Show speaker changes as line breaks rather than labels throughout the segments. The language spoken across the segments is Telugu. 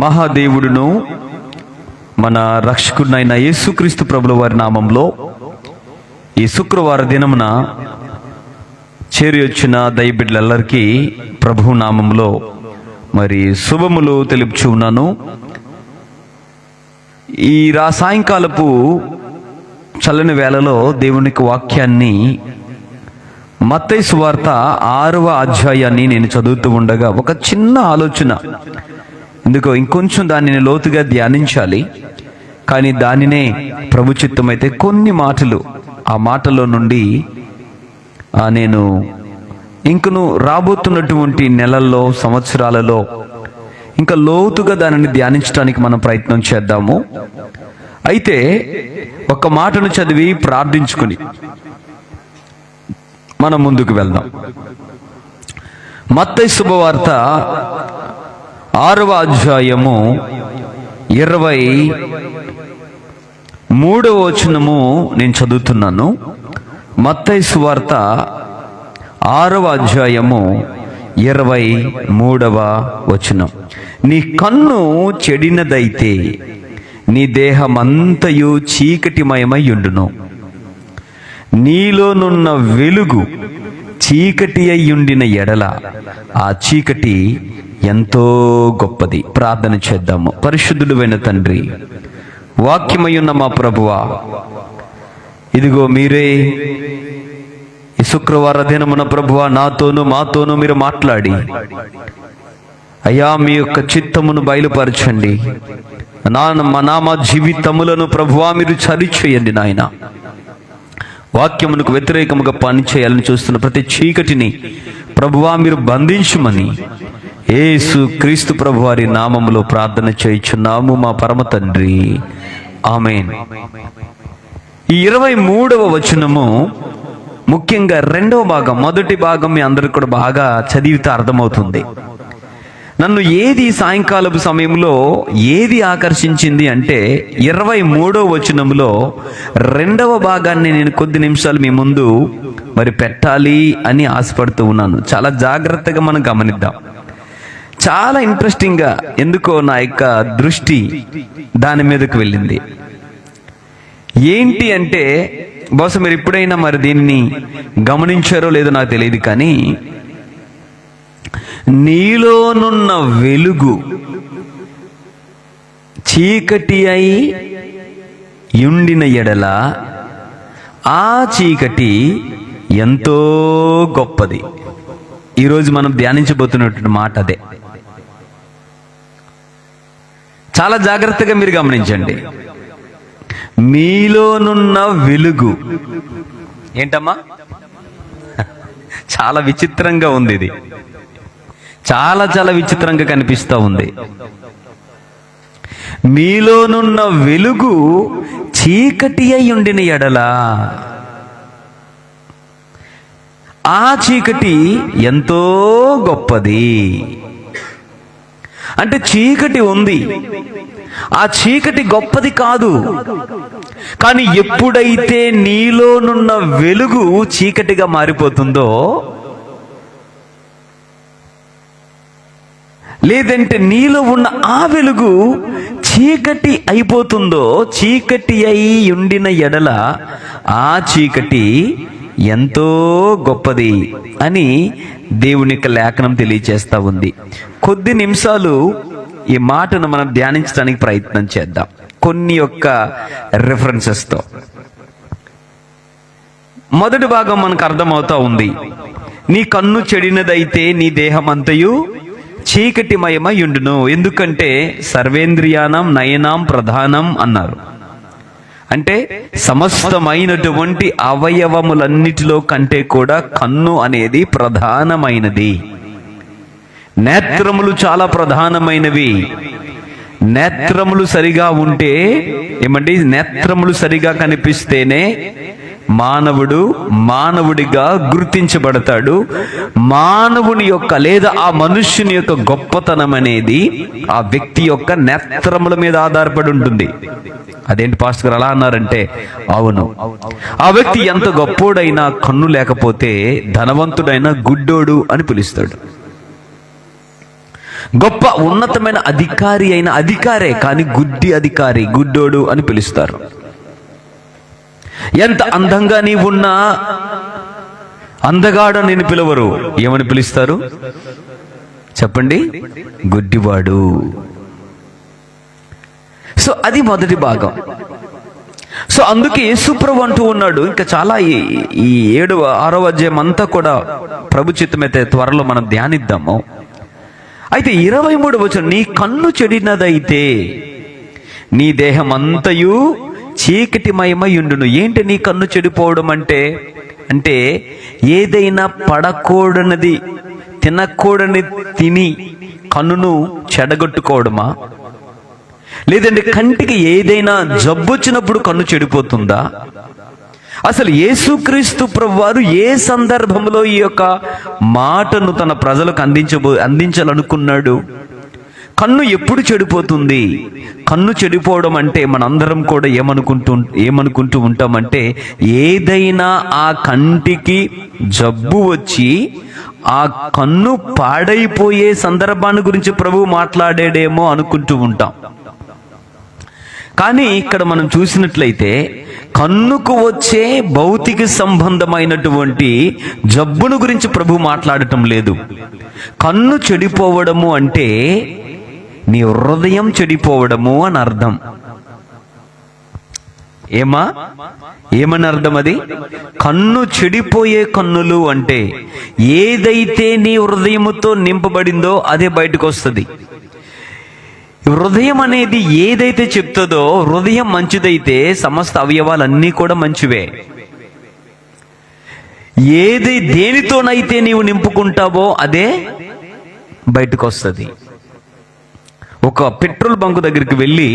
మహాదేవుడును మన రక్షకుడైన యేసుక్రీస్తు ప్రభుల వారి నామంలో ఈ శుక్రవార దినమున చేరి వచ్చిన దైవబిడ్డలందరికీ ప్రభు నామంలో మరి శుభములు తెలుపుచు ఉన్నాను. ఈ సాయంకాలపు చల్లని వేళలో దేవునికి వాక్యాన్ని మత్తయి సువార్త 6వ అధ్యాయాన్ని నేను చదువుతూ ఉండగా ఒక చిన్న ఆలోచన, ఎందుకో ఇంకొంచెం దానిని లోతుగా ధ్యానించాలి, కానీ దానినే ప్రభు చిత్తమైతే కొన్ని మాటలు ఆ మాటలో నుండి నేను ఇంకను రాబోతున్నటువంటి నెలల్లో సంవత్సరాలలో ఇంకా లోతుగా దానిని ధ్యానించడానికి మనం ప్రయత్నం చేద్దాము. అయితే ఒక మాటను చదివి ప్రార్థించుకుని మనం ముందుకు వెళ్దాం. మత్తయి శుభవార్త 6వ అధ్యాయము 23వ వచనము నేను చదువుతున్నాను. మత్తయి సువార్త 6వ అధ్యాయము 23వ వచనం. నీ కన్ను చెడినదైతే నీ దేహమంతయు చీకటిమయమై ఉండును. నీలోనున్న వెలుగు చీకటి అయ్యుండిన ఎడల ఆ చీకటి ఎంతో గొప్పది. ప్రార్థన చేద్దాము. పరిశుద్ధుడైన తండ్రి, వాక్యమయ్యున్న మా ప్రభువా, ఇదిగో మీరే ఈ శుక్రవార దినమున ప్రభువా నాతోనూ మాతోనూ మీరు మాట్లాడి అయ్యా మీ యొక్క చిత్తమును బయలుపరచండి. మా జీవితములను ప్రభువా మీరు సరిచేయండి నాయన. వాక్యమునకు వ్యతిరేకముగా పని చేయాలని చూస్తున్న ప్రతి చీకటిని ప్రభువా మీరు బంధించుమని యేసు క్రీస్తు ప్రభువారి నామములో ప్రార్థన చేయుచున్నాము మా పరమ తండ్రి, ఆమేన్. ఈ 23వ వచనము ముఖ్యంగా రెండవ భాగం, మొదటి భాగం మీ అందరికి కూడా బాగా చదివితే అర్థమవుతుంది. నన్ను ఏది సాయంకాలపు సమయంలో ఏది ఆకర్షించింది అంటే 23వ వచనంలో రెండవ భాగాన్ని నేను కొద్ది నిమిషాలు మీ ముందు మరి పెట్టాలి అని ఆశపడుతూ ఉన్నాను. చాలా జాగ్రత్తగా మనం గమనిద్దాం. చాలా ఇంట్రెస్టింగ్గా ఎందుకో నా యొక్క దృష్టి దాని మీదకు వెళ్ళింది. ఏంటి అంటే, బహుశా మీరు ఎప్పుడైనా మరి దీన్ని గమనించారో లేదో నాకు తెలియదు, కానీ నీలోనున్న వెలుగు చీకటి అయి ఉండిన ఎడల ఆ చీకటి ఎంతో గొప్పది. ఈరోజు మనం ధ్యానించబోతున్నటువంటి మాట అదే. చాలా జాగ్రత్తగా మీరు గమనించండి. మీలోనున్న వెలుగు ఏంటమ్మా? చాలా విచిత్రంగా ఉంది ఇది. చాలా చాలా విచిత్రంగా కనిపిస్తూ ఉంది. మీలోనున్న వెలుగు చీకటి అయి ఉండిన ఎడల ఆ చీకటి ఎంతో గొప్పది. అంటే చీకటి ఉంది, ఆ చీకటి గొప్పది కాదు. కానీ ఎప్పుడైతే నీలోనున్న వెలుగు చీకటిగా మారిపోతుందో, లేదంటే నీలో ఉన్న ఆ వెలుగు చీకటి అయిపోతుందో, చీకటి అయి ఉండిన ఎడల ఆ చీకటి ఎంతో గొప్పది అని దేవుని యొక్క లేఖనం తెలియచేస్తా ఉంది. కొద్ది నిమిషాలు ఈ మాటను మనం ధ్యానించడానికి ప్రయత్నం చేద్దాం కొన్ని యొక్క రిఫరెన్సెస్తో. మొదటి భాగం మనకు అర్థమవుతా ఉంది. నీ కన్ను చెడినదైతే నీ దేహమంతయు చీకటిమయమై ఉండును. ఎందుకంటే సర్వేంద్రియానం నయనాం ప్రధానం అన్నారు. అంటే సమస్తమైనటువంటి అవయవములన్నిటిలో కంటే కూడా కన్ను అనేది ప్రధానమైనది. నేత్రములు చాలా ప్రధానమైనవి. నేత్రములు సరిగా ఉంటే ఏమండి, నేత్రములు సరిగా కనిపిస్తేనే మానవుడు మానవుడిగా గుర్తించబడతాడు. మానవుని యొక్క లేదా ఆ మనుష్యుని యొక్క గొప్పతనం అనేది ఆ వ్యక్తి యొక్క నేత్రముల మీద ఆధారపడి ఉంటుంది. అదేంటి పాస్టర్ గారు అలా అన్నారంటే, అవును, ఆ వ్యక్తి ఎంత గొప్పోడైనా కన్ను లేకపోతే ధనవంతుడైనా గుడ్డోడు అని పిలుస్తాడు. గొప్ప ఉన్నతమైన అధికారి అయిన అధికారే, కానీ గుడ్డి అధికారి, గుడ్డోడు అని పిలుస్తారు. ఎంత అందంగా నీవున్నా అందగాడు నేను పిలవరు, ఏమని పిలుస్తారు చెప్పండి? గుడ్డివాడు. సో అది మొదటి భాగం. సో అందుకే యేసుప్రభు అంటూ ఉన్నాడు, ఇంకా చాలా ఈ 6వ అధ్యాయం అంతా కూడా ప్రభు చిత్తమైతే త్వరలో మనం ధ్యానిద్దాము. అయితే 23వ వచనం, నీ కన్ను చెడినదైతే నీ దేహం అంతయు చీకటిమయమై ఉండును. ఏంటి నీ కన్ను చెడిపోవడం అంటే ఏదైనా పడకూడనిది తినకూడని తిని కన్నును చెడగొట్టుకోవడమా? లేదంటే కంటికి ఏదైనా జబ్బు వచ్చినప్పుడు కన్ను చెడిపోతుందా? అసలు యేసుక్రీస్తు ప్రభువారు ఏ సందర్భంలో ఈ యొక్క మాటను తన ప్రజలకు అందించాలనుకున్నాడు? కన్ను ఎప్పుడు చెడిపోతుంది? కన్ను చెడిపోవడం అంటే మనందరం కూడా ఏమనుకుంటూ ఉంటామంటే, ఏదైనా ఆ కంటికి జబ్బు వచ్చి ఆ కన్ను పాడైపోయే సందర్భాన్ని గురించి ప్రభువు మాట్లాడాడేమో అనుకుంటూ ఉంటాం. కానీ ఇక్కడ మనం చూసినట్లయితే కన్నుకు వచ్చే భౌతిక సంబంధమైనటువంటి జబ్బును గురించి ప్రభు మాట్లాడటం లేదు. కన్ను చెడిపోవడము అంటే నీ హృదయం చెడిపోవడము అని అర్థం. ఏమని అర్థం అది? కన్ను చెడిపోయే కన్నులు అంటే ఏదైతే నీ హృదయముతో నింపబడిందో అదే బయటకు వస్తుంది. హృదయం అనేది ఏదైతే చెప్తుందో, హృదయం మంచిదైతే సమస్త అవయవాలన్నీ కూడా మంచివే. దేనితోనైతే నీవు నింపుకుంటావో అదే బయటకు వస్తుంది. ఒక పెట్రోల్ బంకు దగ్గరికి వెళ్ళి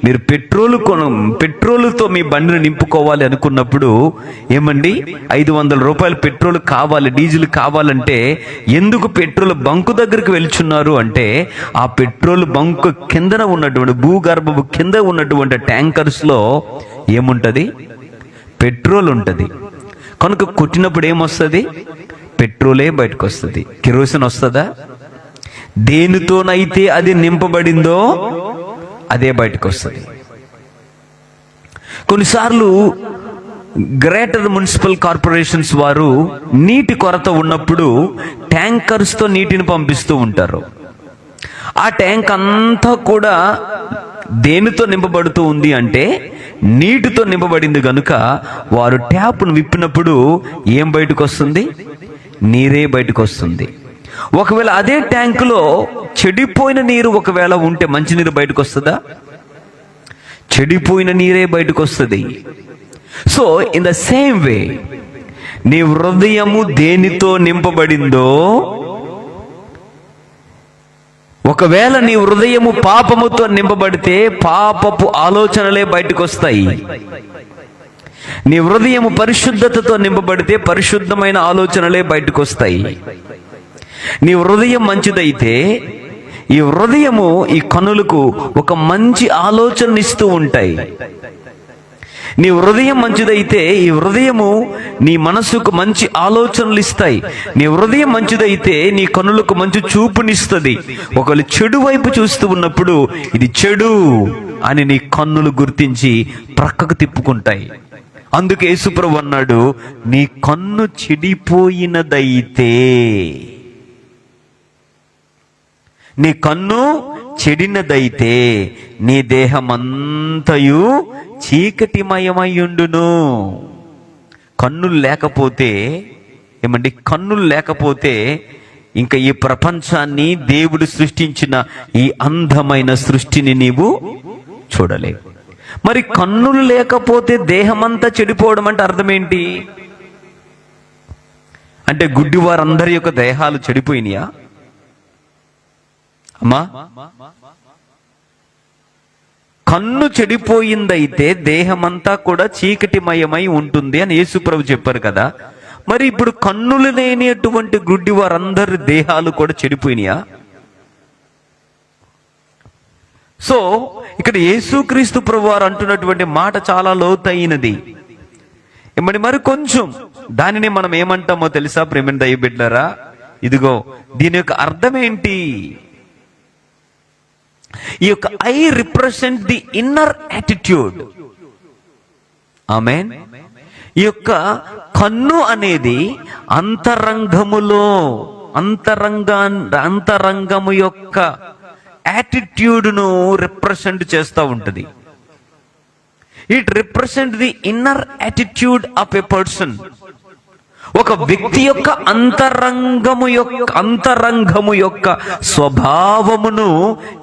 మీరు పెట్రోలుతో మీ బండిని నింపుకోవాలి అనుకున్నప్పుడు, ఏమండి 500 రూపాయలు పెట్రోల్ కావాలి, డీజిల్ కావాలంటే ఎందుకు పెట్రోల్ బంకు దగ్గరికి వెళ్తున్నారు అంటే, ఆ పెట్రోల్ బంకు కిందన ఉన్నటువంటి భూగర్భపు కింద ఉన్నటువంటి ట్యాంకర్స్లో ఏముంటది? పెట్రోల్ ఉంటుంది. కనుక కొట్టినప్పుడు ఏమొస్తుంది? పెట్రోలే బయటకు వస్తుంది. కిరోసిన్ వస్తుందా? దేనితోనైతే అది నింపబడిందో అదే బయటకు వస్తుంది. కొన్నిసార్లు గ్రేటర్ మున్సిపల్ కార్పొరేషన్స్ వారు నీటి కొరత ఉన్నప్పుడు ట్యాంకర్స్తో నీటిని పంపిస్తూ ఉంటారు. ఆ ట్యాంక్ అంతా కూడా దేనితో నింపబడుతూ ఉంది అంటే నీటితో నింపబడింది కనుక వారు ట్యాప్ను విప్పినప్పుడు ఏం బయటకు వస్తుంది? నీరే బయటకు వస్తుంది. ఒకవేళ అదే ట్యాంకులో చెడిపోయిన నీరు ఒకవేళ ఉంటే మంచినీరు బయటకు వస్తుందా? చెడిపోయిన నీరే బయటకు వస్తుంది. So in the same way, నీ హృదయము దేనితో నింపబడిందో, ఒకవేళ నీ హృదయము పాపముతో నింపబడితే పాపపు ఆలోచనలే బయటకు వస్తాయి. నీ హృదయము పరిశుద్ధతతో నింపబడితే పరిశుద్ధమైన ఆలోచనలే బయటకు వస్తాయి. నీ హృదయం మంచిదైతే ఈ హృదయము ఈ కన్నులకు ఒక మంచి ఆలోచన ఇస్తూ ఉంటాయి. నీ హృదయం మంచిదైతే ఈ హృదయము నీ మనసుకు మంచి ఆలోచనలు ఇస్తాయి. నీ హృదయం మంచిదైతే నీ కన్నులకు మంచి చూపునిస్తుంది. ఒకవేళ చెడు వైపు చూస్తూ ఉన్నప్పుడు ఇది చెడు అని నీ కన్నులు గుర్తించి ప్రక్కకు తిప్పుకుంటాయి. అందుకే యేసుప్రభు అన్నాడు, నీ కన్ను చెడిపోయినదైతే, నీ కన్ను చెడినదైతే నీ దేహమంతయు చీకటిమయమయ్యుండును. కన్నులు లేకపోతే ఏమండి? కన్నులు లేకపోతే ఇంకా ఈ ప్రపంచాన్ని, దేవుడు సృష్టించిన ఈ అందమైన సృష్టిని నీవు చూడలేవు. మరి కన్నులు లేకపోతే దేహమంతా చెడిపోవడం అంటే అర్థం ఏంటి? అంటే గుడ్డి వారందరి యొక్క దేహాలు చెడిపోయినాయా అమ్మా? కన్ను చెడిపోయిందైతే దేహమంతా కూడా చీకటిమయమై ఉంటుంది అని యేసుప్రభు చెప్పారు కదా. మరి ఇప్పుడు కన్నులు లేనిటువంటి గుడ్డి వారందరి దేహాలు కూడా చెడిపోయినాయా? సో ఇక్కడ యేసుక్రీస్తు ప్రభు వారు అంటున్నటువంటి మాట చాలా లోతైనది. మరి కొంచెం దానిని మనం ఏమంటామో తెలుసా ప్రేమైన దైవబిడ్డలారా? ఇదిగో దీని యొక్క అర్థం ఏంటి? ఈ యొక్క eye represent the inner attitude. ఆమేన్. ఈ యొక్క కన్ను అనేది అంతరంగము యొక్క యాటిట్యూడ్ను రిప్రజెంట్ చేస్తూ ఉంటుంది. It represent the inner attitude of a person. ఒక వ్యక్తి యొక్క అంతరంగము యొక్క స్వభావమును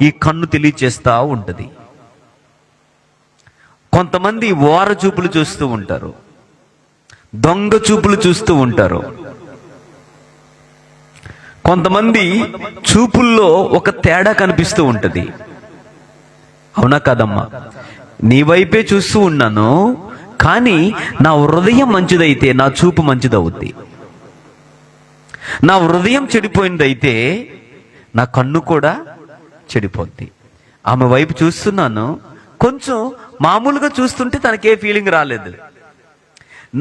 ఈ కన్ను తెలియచేస్తూ ఉంటుంది. కొంతమంది ఓర చూపులు చూస్తూ ఉంటారు, దొంగ చూపులు చూస్తూ ఉంటారు. కొంతమంది చూపుల్లో ఒక తేడా కనిపిస్తూ ఉంటుంది. అవునా కాదమ్మా? నీ వైపే చూస్తూ ఉన్నాను, కానీ నా హృదయం మంచిదైతే నా చూపు మంచిదవుద్ది. నా హృదయం చెడిపోయిందైతే నా కన్ను కూడా చెడిపోద్ది. ఆమె వైపు చూస్తున్నాను, కొంచెం మామూలుగా చూస్తుంటే తనకే ఫీలింగ్ రాలేదు.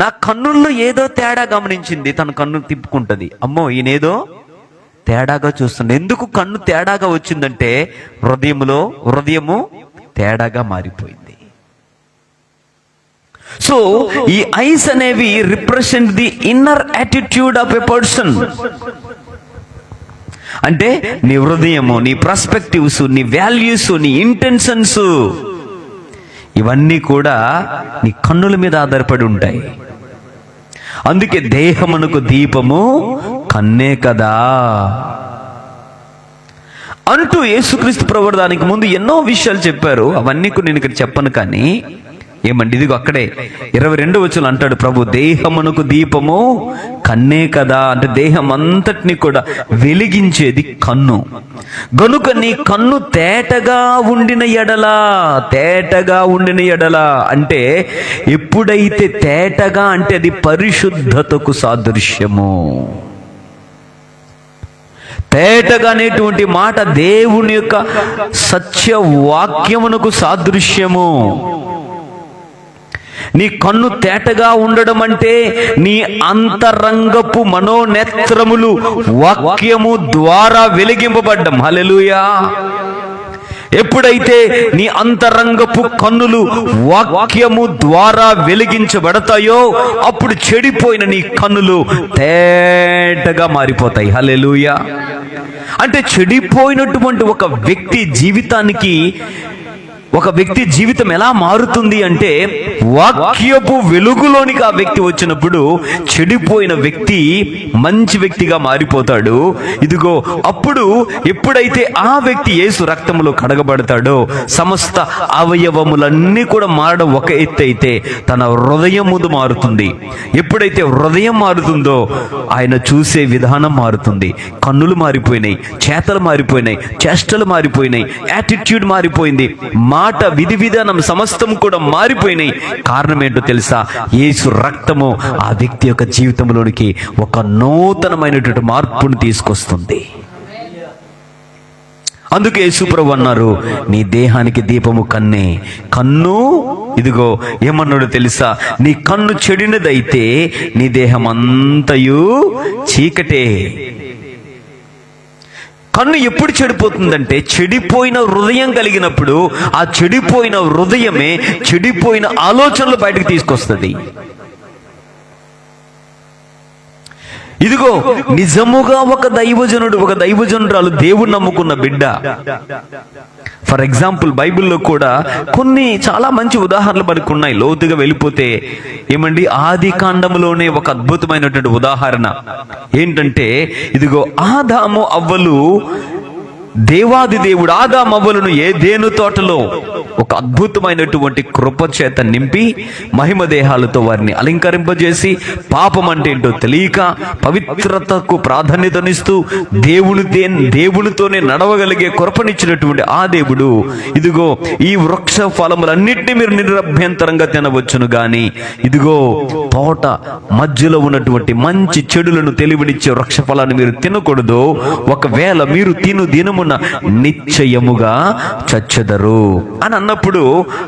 నా కన్నుల్లో ఏదో తేడా గమనించింది, తన కన్ను తిప్పుకుంటుంది. అమ్మో, ఈయనేదో తేడాగా చూస్తుంది. ఎందుకు కన్ను తేడాగా వచ్చిందంటే హృదయము తేడాగా మారిపోయింది. సో ఈ ఐస్ అనేవి represent the inner attitude of a person. అంటే నీ హృదయము, నీ పర్స్పెక్టివ్స్, నీ వాల్యూస్, నీ ఇంటెన్షన్స్, ఇవన్నీ కూడా నీ కన్నుల మీద ఆధారపడి ఉంటాయి. అందుకే దేహమునకు దీపము కన్నే కదా అంటూ యేసుక్రీస్తు ప్రభువు దానికి ముందు ఎన్నో విషయాలు చెప్పారు. అవన్నీ నేను ఇక్కడ చెప్పను, కానీ ఏమండి, ఇదిగో అక్కడే 22వ వచనం అంటాడు ప్రభు, దేహమునకు దీపము కన్నే కదా. అంటే దేహం అంతటిని కూడా వెలిగించేది కన్ను. గనుక నీ కన్ను తేటగా ఉండిన ఎడలా అంటే ఎప్పుడైతే తేటగా అంటే అది పరిశుద్ధతకు సాదృశ్యము. తేటగా అనేటువంటి మాట దేవుని యొక్క సత్య వాక్యమునకు సాదృశ్యము. నీ కన్ను తేటగా ఉండడం అంటే నీ అంతరంగపు మనోనేత్రములు వాక్యము ద్వారా వెలిగింపబడ్డం. హల్లెలూయా. ఎప్పుడైతే నీ అంతరంగపు కన్నులు వాక్యము ద్వారా వెలిగించబడతాయో అప్పుడు చెడిపోయిన నీ కన్నులు తేటగా మారిపోతాయి. హల్లెలూయా. అంటే చెడిపోయినటువంటి ఒక వ్యక్తి జీవితం ఎలా మారుతుంది అంటే వాక్యపు వెలుగులోనికి ఆ వ్యక్తి వచ్చినప్పుడు చెడిపోయిన వ్యక్తి మంచి వ్యక్తిగా మారిపోతాడు. ఇదిగో అప్పుడు ఎప్పుడైతే ఆ వ్యక్తి యేసు రక్తములో కడగబడతాడో సమస్త అవయవములన్నీ కూడా మారడం ఒక ఎత్తు అయితే తన హృదయం ముందు మారుతుంది. ఎప్పుడైతే హృదయం మారుతుందో ఆయన చూసే విధానం మారుతుంది. కన్నులు మారిపోయినాయి, చేతలు మారిపోయినాయి, చేష్టలు మారిపోయినాయి, యాటిట్యూడ్ మారిపోయింది, మాట విధి విధానం సమస్తం కూడా మారిపోయినాయి. కారణం ఏంటో తెలుసా? యేసు రక్తము ఆ వ్యక్తి యొక్క జీవితంలోనికి ఒక నూతనమైనటువంటి మార్పును తీసుకొస్తుంది. అందుకే యేసు ప్రభువు అన్నారు, నీ దేహానికి దీపము కన్నే. కన్ను ఇదిగో ఏమన్నాడు తెలుసా? నీ కన్ను చెడినదైతే నీ దేహం అంతయు చీకటే. కన్ను ఎప్పుడు చెడిపోతుందంటే చెడిపోయిన హృదయం కలిగినప్పుడు. ఆ చెడిపోయిన హృదయమే చెడిపోయిన ఆలోచనలు బయటకు తీసుకొస్తుంది. ఇదిగో నిజముగా ఒక దైవజనురాలు దేవుణ్ణి నమ్ముకున్న బిడ్డ. ఫర్ ఎగ్జాంపుల్ బైబిల్లో కూడా కొన్ని చాలా మంచి ఉదాహరణలు మనకు ఉన్నాయి. లోతుగా వెళ్ళిపోతే ఏమండి, ఆది కాండములోనే ఒక అద్భుతమైనటువంటి ఉదాహరణ ఏంటంటే, ఇదిగో ఆదాము అవ్వలు, దేవాది దేవుడు ఆదాము అవ్వలను ఏదెను తోటలో ఒక అద్భుతమైనటువంటి కృప చేత నింపి మహిమ దేహాలతో వారిని అలంకరింపజేసి పాపం అంటే ఏంటో తెలియక పవిత్రతకు ప్రాధాన్యతనిస్తూ దేవునితోనే నడవగలిగే కృపనిచ్చినటువంటి ఆ దేవుడు, ఇదిగో ఈ వృక్ష ఫలములన్నింటినీ మీరు నిరభ్యంతరంగా తినవచ్చును గాని ఇదిగో తోట మధ్యలో ఉన్నటువంటి మంచి చెడులను తెలివినిచ్చే వృక్ష ఫలాన్ని మీరు తినకూడదు. ఒకవేళ మీరు తిను దినమున నిశ్చయముగా చచ్చెదరు అని అన్నప్పుడు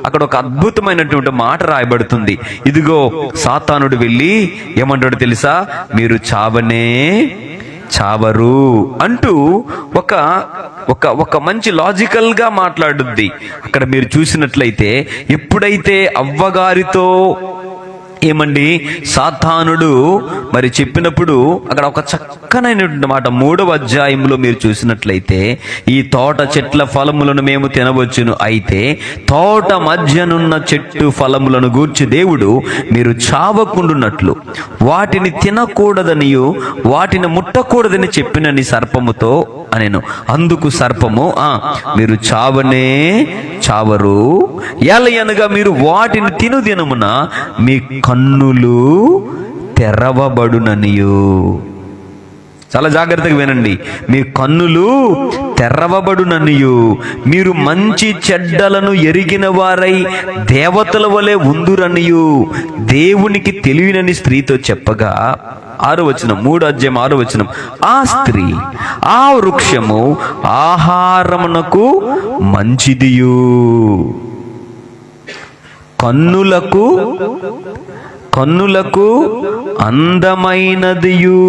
అక్కడ ఒక అద్భుతమైనటువంటి మాట రాయబడుతుంది. ఇదిగో సాతానుడు వెళ్ళి ఏమంటాడు తెలుసా? మీరు చావనే చావరు అంటూ ఒక ఒక ఒక మంచి లాజికల్ గా మాట్లాడుద్ది. అక్కడ మీరు చూసినట్లయితే ఎప్పుడైతే అవ్వగారితో ఏమండి సాతానుడు మరి చెప్పినప్పుడు అక్కడ ఒక చక్కనైనటువంటి మాట 3వ అధ్యాయంలో మీరు చూసినట్లయితే, ఈ తోట చెట్ల ఫలములను మేము తినవచ్చును, అయితే తోట మధ్యనున్న చెట్టు ఫలములను గూర్చి దేవుడు మీరు చావకుండునట్లు వాటిని తినకూడదనియు వాటిని ముట్టకూడదని చెప్పినని సర్పముతో అనెను. అందుకు సర్పము, మీరు చావనే చావరు, ఎలయనగా మీరు వాటిని తిను దినమున మీ కన్నులు తెరవబడుననియు. చాలా జాగ్రత్తగా వినండి. మీ కన్నులు తెరవబడుననియు మీరు మంచి చెడ్డలను ఎరిగిన వారై దేవతల వలె ఉందురనియు దేవునికి తెలియనని స్త్రీతో చెప్పగా, 6వ వచనం, 3వ అధ్యాయం 6వ వచనం, ఆ స్త్రీ ఆ వృక్షము ఆహారమునకు మంచిదియు కన్నులకు అందమైనదియు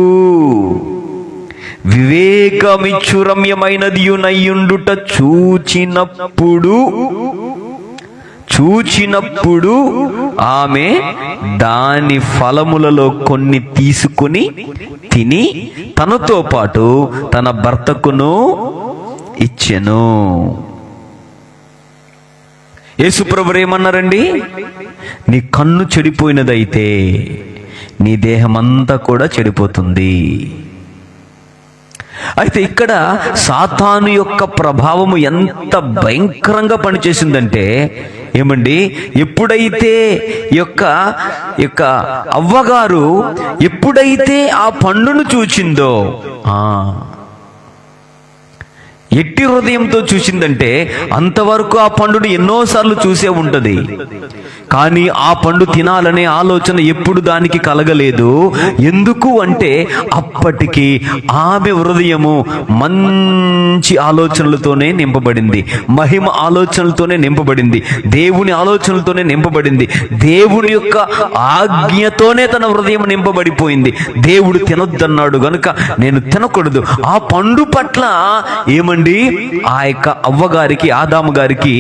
వివేకమిచ్చు రమ్యమైనదియు నయ్యుండుట చూచినప్పుడు ఆమె దాని ఫలములలో కొన్ని తీసుకుని తిని తనతో పాటు తన భర్తకును ఇచ్చెను. యేసుప్రభువు ఏమన్నారండి? నీ కన్ను చెడిపోయినదైతే నీ దేహమంతా కూడా చెడిపోతుంది. అయితే ఇక్కడ సాతాను యొక్క ప్రభావము ఎంత భయంకరంగా పనిచేసిందంటే ఏమండి, ఎప్పుడైతే యొక్క అవ్వగారు ఎప్పుడైతే ఆ పండును చూచిందో, ఎట్టి హృదయంతో చూసిందంటే, అంతవరకు ఆ పండును ఎన్నోసార్లు చూసే ఉంటది, కానీ ఆ పండు తినాలనే ఆలోచన ఎప్పుడు దానికి కలగలేదు. ఎందుకు అంటే అప్పటికి ఆమె హృదయము మంచి ఆలోచనలతోనే నింపబడింది, మహిమ ఆలోచనలతోనే నింపబడింది, దేవుని ఆలోచనలతోనే నింపబడింది, దేవుని యొక్క ఆజ్ఞతోనే తన హృదయం నింపబడిపోయింది. దేవుడు తినొద్దన్నాడు గనుక నేను తినకూడదు. ఆ పండు పట్ల ఏమండి, ఆ యొక్క అవ్వగారికి, ఆదాము గారికి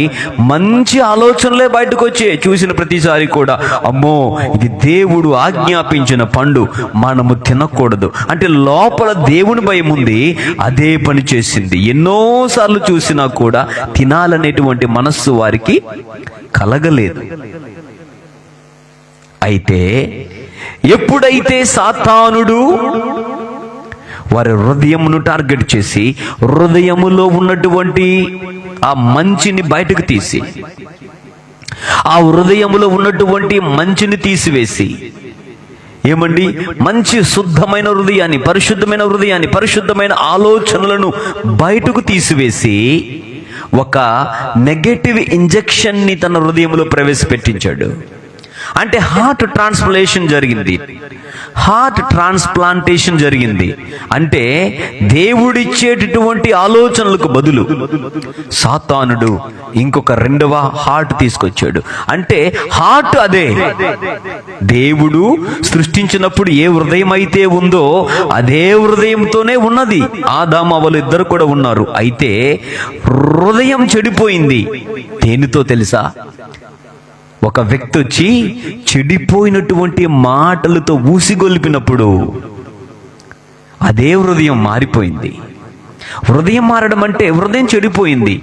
మంచి ఆలోచనలే బయటకు వచ్చే. చూసిన ప్రతిసారి కూడా అమ్మో ఇది దేవుడు ఆజ్ఞాపించిన పండు, మనము తినకూడదు అంటే లోపల దేవుని భయం ఉంది, అదే పని చేసింది. ఎన్నోసార్లు చూసినా కూడా తినాలనేటువంటి మనస్సు వారికి కలగలేదు. అయితే ఎప్పుడైతే సాతానుడు వారి హృదయమును టార్గెట్ చేసి హృదయములో ఉన్నటువంటి ఆ మంచిని బయటకు తీసి, ఆ హృదయములో ఉన్నటువంటి మంచిని తీసివేసి, ఏమండి, మంచి శుద్ధమైన హృదయాన్ని, పరిశుద్ధమైన ఆలోచనలను బయటకు తీసివేసి ఒక నెగటివ్ ఇంజెక్షన్ని తన హృదయంలో ప్రవేశపెట్టించాడు. అంటే హార్ట్ ట్రాన్స్ప్లాంటేషన్ జరిగింది. అంటే దేవుడిచ్చేటటువంటి ఆలోచనలకు బదులు సాతానుడు ఇంకొక 2వ హార్ట్ తీసుకొచ్చాడు. అంటే హార్ట్ అదే దేవుడు సృష్టించినప్పుడు ఏ హృదయం అయితే ఉందో అదే హృదయంతోనే ఉన్నది. ఆదాము అవ్వలు ఇద్దరు కూడా ఉన్నారు. అయితే హృదయం చెడిపోయింది. దేనితో తెలుసా? ఒక వ్యక్తి వచ్చి చెడిపోయినటువంటి మాటలతో ఊసిగొల్పినప్పుడు అదే హృదయం మారిపోయింది. హృదయం మారడం అంటే హృదయం చెడిపోయింది.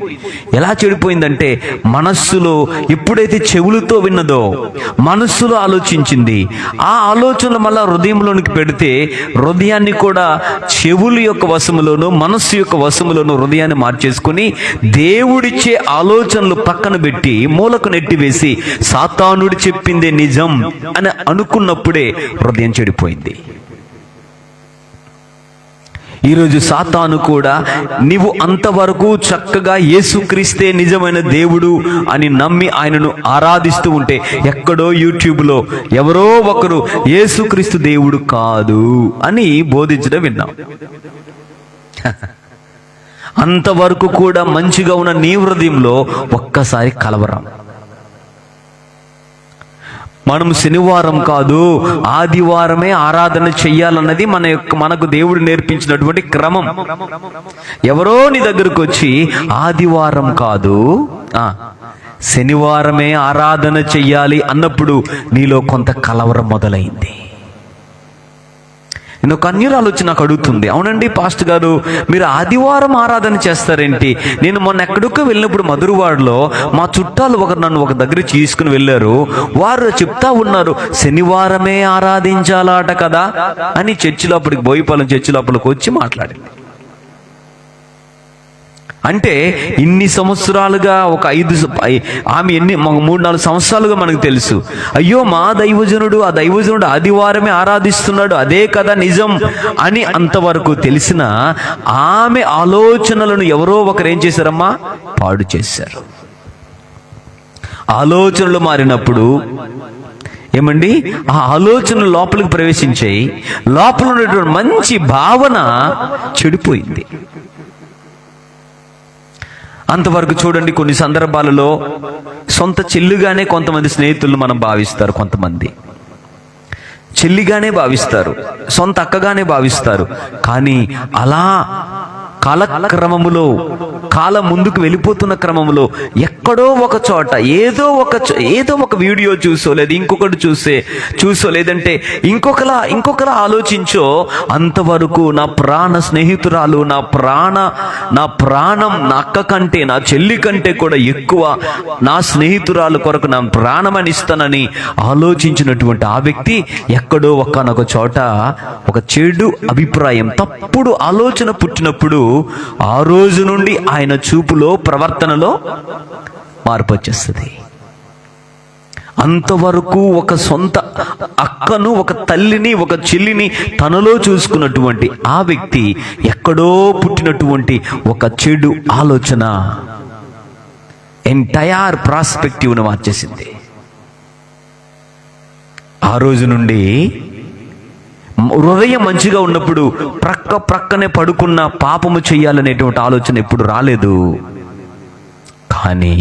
ఎలా చెడిపోయిందంటే, మనస్సులో ఎప్పుడైతే చెవులతో విన్నదో మనస్సులో ఆలోచించింది, ఆ ఆలోచనలు మళ్ళా హృదయంలోనికి పెడితే హృదయాన్ని కూడా చెవుల యొక్క వశములోను మనస్సు యొక్క వశములోను హృదయాన్ని మార్చేసుకుని దేవుడిచ్చే ఆలోచనలు పక్కన పెట్టి మూలకు నెట్టివేసి సాతానుడు చెప్పిందే నిజం అని అనుకున్నప్పుడే హృదయం చెడిపోయింది. ఈరోజు సాతాను కూడా నీవు అంతవరకు చక్కగా యేసుక్రీస్తే నిజమైన దేవుడు అని నమ్మి ఆయనను ఆరాధిస్తూ ఉంటే, ఎక్కడో యూట్యూబ్లో ఎవరో ఒకరు యేసుక్రీస్తు దేవుడు కాదు అని బోధించడం విన్నాం. అంతవరకు కూడా మంచిగా ఉన్న నీ హృదయంలో ఒక్కసారి కలవరం. మనం శనివారం కాదు ఆదివారమే ఆరాధన చెయ్యాలన్నది మనకు దేవుడు నేర్పించినటువంటి క్రమం. ఎవరో నీ దగ్గరకు వచ్చి ఆదివారం కాదు శనివారమే ఆరాధన చెయ్యాలి అన్నప్పుడు నీలో కొంత కలవరం మొదలైంది. నేను ఒక అన్యురాలు వచ్చి నాకు అడుగుతుంది, అవునండి పాస్టర్ గారు, మీరు ఆదివారం ఆరాధన చేస్తారేంటి? నేను మొన్న ఎక్కడికో వెళ్ళినప్పుడు మధురవాడలో మా చుట్టాలు నన్ను ఒక దగ్గర తీసుకుని వెళ్ళారు. వారు చెప్తా ఉన్నారు శనివారమే ఆరాధించాలట కదా అని. చర్చిలోపలికి బోయిపాలెం చర్చిలోపలికి వచ్చి మాట్లాడింది. అంటే ఇన్ని సంవత్సరాలుగా ఆమె 3-4 సంవత్సరాలుగా మనకు తెలుసు, అయ్యో మా దైవజనుడు ఆ దైవజనుడు ఆదివారమే ఆరాధిస్తున్నాడు, అదే కదా నిజం అని అంతవరకు తెలిసిన ఆమె ఆలోచనలను ఎవరో ఒకరు ఏం చేశారమ్మా? పాడు చేశారు. ఆలోచనలు మారినప్పుడు ఏమండి, ఆ ఆలోచనలు లోపలికి ప్రవేశించాయి. లోపల ఉన్నటువంటి మంచి భావన చెడిపోయింది. అంతవరకు చూడండి, కొన్ని సందర్భాలలో సొంత చెల్లిగానే కొంతమంది స్నేహితులను మనం భావిస్తారు, కొంతమంది చెల్లిగానే భావిస్తారు, సొంత అక్కగానే భావిస్తారు. కానీ అలా కాలక్రమములో కాలం ముందుకు వెళ్ళిపోతున్న క్రమంలో ఎక్కడో ఒక చోట ఏదో ఒక వీడియో చూసో లేదా ఇంకొకటి చూసో లేదంటే ఇంకొకలా ఆలోచించో అంతవరకు నా ప్రాణ స్నేహితురాలు, నా ప్రాణం నా అక్క కంటే నా చెల్లి కంటే కూడా ఎక్కువ నా స్నేహితురాలు కొరకు నా ప్రాణమని ఇస్తానని ఆలోచించినటువంటి ఆ వ్యక్తి ఎక్కడో ఒక్కనొక చోట ఒక చెడు అభిప్రాయం, తప్పుడు ఆలోచన పుట్టినప్పుడు ఆ రోజు నుండి ఆయన చూపులో ప్రవర్తనలో మార్పు వచ్చేస్తుంది. అంతవరకు ఒక సొంత అక్కను, ఒక తల్లిని, ఒక చెల్లిని తనలో చూసుకున్నటువంటి ఆ వ్యక్తి ఎక్కడో పుట్టినటువంటి ఒక చెడు ఆలోచన ఎంటైర్ ప్రాస్పెక్టివ్ను మార్చేసింది. ఆ రోజు నుండి హృదయం మంచిగా ఉన్నప్పుడు ప్రక్కనే పడుకున్న పాపము చెయ్యాలనేటువంటి ఆలోచన ఎప్పుడు రాలేదు. కానీ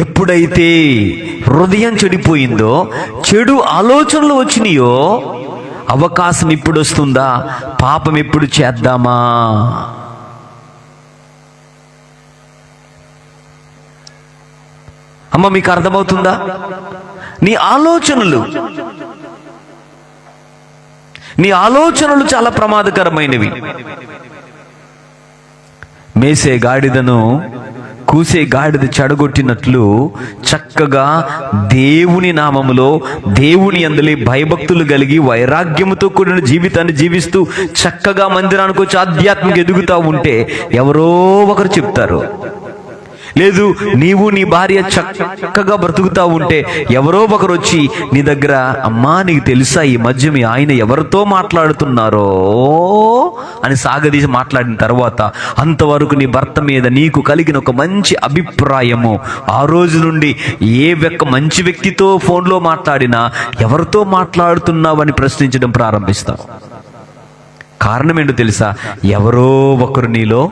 ఎప్పుడైతే హృదయం చెడిపోయిందో, చెడు ఆలోచనలు వచ్చినాయో, అవకాశం ఇప్పుడు వస్తుందా, పాపం ఎప్పుడు చేద్దామా, అమ్మ మీకు అర్థమవుతుందా? నీ ఆలోచనలు చాలా ప్రమాదకరమైనవి. మేసే గాడిదను కూసే గాడిద చెడగొట్టినట్లు చక్కగా దేవుని నామములో దేవుని యందలి భయభక్తులు కలిగి వైరాగ్యముతో కూడిన జీవితాన్ని జీవిస్తూ చక్కగా మందిరానికి వచ్చి ఆధ్యాత్మిక ఎదుగుతూ ఉంటే ఎవరో ఒకరు చెప్తారు. లేదు, నీవు నీ భార్య చక్కగా బ్రతుకుతా ఉంటే ఎవరో ఒకరు వచ్చి నీ దగ్గర, అమ్మా నీకు తెలుసా ఈ మధ్య మీ ఆయన ఎవరితో మాట్లాడుతున్నారో అని సాగదీసి మాట్లాడిన తర్వాత అంతవరకు నీ భర్త మీద నీకు కలిగిన ఒక మంచి అభిప్రాయము ఆ రోజు నుండి మంచి వ్యక్తితో ఫోన్లో మాట్లాడినా ఎవరితో మాట్లాడుతున్నావని ప్రశ్నించడం ప్రారంభిస్తావు. కారణం ఏంటో తెలుసా? ఎవరో ఒకరు నీలో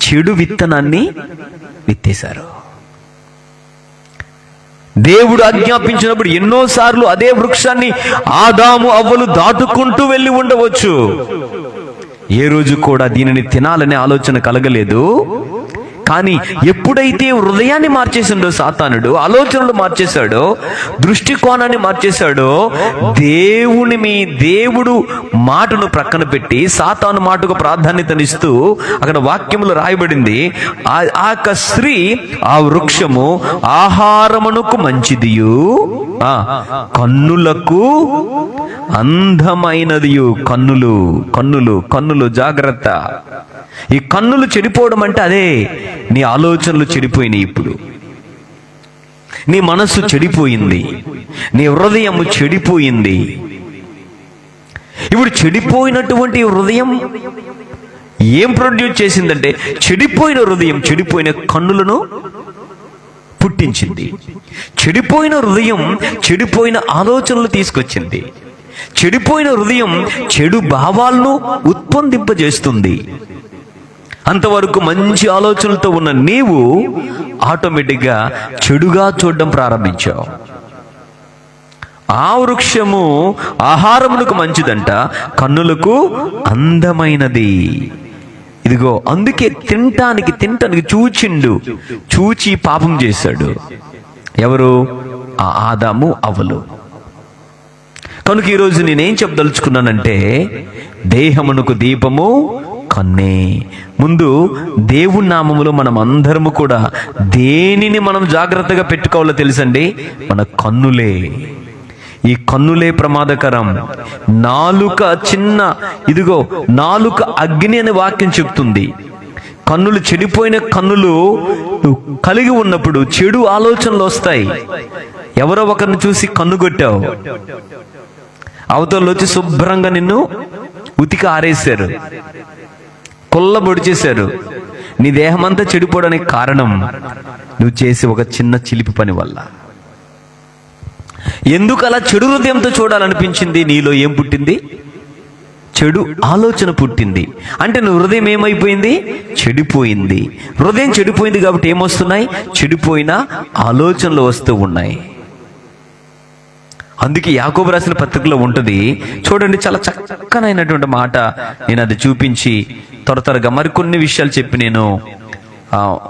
చెడు విత్తనాన్ని విత్తేశారు. దేవుడు ఆజ్ఞాపించినప్పుడు ఎన్నోసార్లు అదే వృక్షాన్ని ఆదాము అవ్వలు దాటుకుంటూ వెళ్ళి ఉండవచ్చు. ఏ రోజు కూడా దీనిని తినాలనే ఆలోచన కలగలేదు. కానీ ఎప్పుడైతే హృదయాన్ని మార్చేసిండో సాతానుడు, ఆలోచనలు మార్చేశాడో, దృష్టికోణాన్ని మార్చేశాడో, దేవుడు మాటను ప్రక్కన పెట్టి సాతాను మాటకు ప్రాధాన్యతనిస్తూ అక్కడ వాక్యములు రాయబడింది, ఆ స్త్రీ ఆ వృక్షము ఆహారమునకు మంచిదియు కన్నులకు అందమైనదియు. కన్నులు జాగ్రత్త. ఈ కన్నులు చెడిపోవడం అంటే అదే, నీ ఆలోచనలు చెడిపోయినాయి. ఇప్పుడు నీ మనస్సు చెడిపోయింది, నీ హృదయము చెడిపోయింది. ఇప్పుడు చెడిపోయినటువంటి హృదయం ఏం ప్రొడ్యూస్ చేసిందంటే, చెడిపోయిన హృదయం చెడిపోయిన కన్నులను పుట్టించింది. చెడిపోయిన హృదయం చెడిపోయిన ఆలోచనలు తీసుకొచ్చింది. చెడిపోయిన హృదయం చెడు భావాలను ఉత్పొందింపజేస్తుంది. అంతవరకు మంచి ఆలోచనలతో ఉన్న నీవు ఆటోమేటిక్గా చెడుగా చూడడం ప్రారంభించావు. ఆ వృక్షము ఆహారమునకు మంచిదంట, కన్నులకు అందమైనది. ఇదిగో అందుకే తినటానికి చూచి పాపం చేశాడు. ఎవరు? ఆ ఆదాము అవ్వలు. కనుక ఈరోజు నేనేం చెప్పదలుచుకున్నానంటే, దేహమునకు దీపము కన్నే. ముందు దేవుని నామములో మనం అందరము కూడా దేనిని మనం జాగ్రత్తగా పెట్టుకోవాలో తెలుసండి? మన కన్నులే. ఈ కన్నులే ప్రమాదకరం. నాలుక ఇదిగో నాలుక అగ్ని అనే వాక్యం చెప్తుంది. కన్నులు, చెడిపోయిన కన్నులు కలిగి ఉన్నప్పుడు చెడు ఆలోచనలు వస్తాయి. ఎవరో ఒకరిని చూసి కన్ను కొట్టావు, అవతల వచ్చి శుభ్రంగా నిన్ను ఉతికి ఆరేశారు, కొల్లబొడి చేశారు. నీ దేహమంతా చెడిపోవడానికి కారణం నువ్వు చేసే ఒక చిన్న చిలిపి పని వల్ల. ఎందుకు అలా చెడు హృదయంతో చూడాలనిపించింది? నీలో ఏం పుట్టింది? చెడు ఆలోచన పుట్టింది. అంటే నువ్వు హృదయం ఏమైపోయింది? చెడిపోయింది. హృదయం చెడిపోయింది కాబట్టి ఏమొస్తున్నాయి? చెడిపోయిన ఆలోచనలు వస్తూ ఉన్నాయి. అందుకే యాకోబు రాసిన పత్రికలో ఉంటుంది చూడండి, చాలా చక్కనైనటువంటి మాట. నేను అది చూపించి త్వరగా మరికొన్ని విషయాలు చెప్పి నేను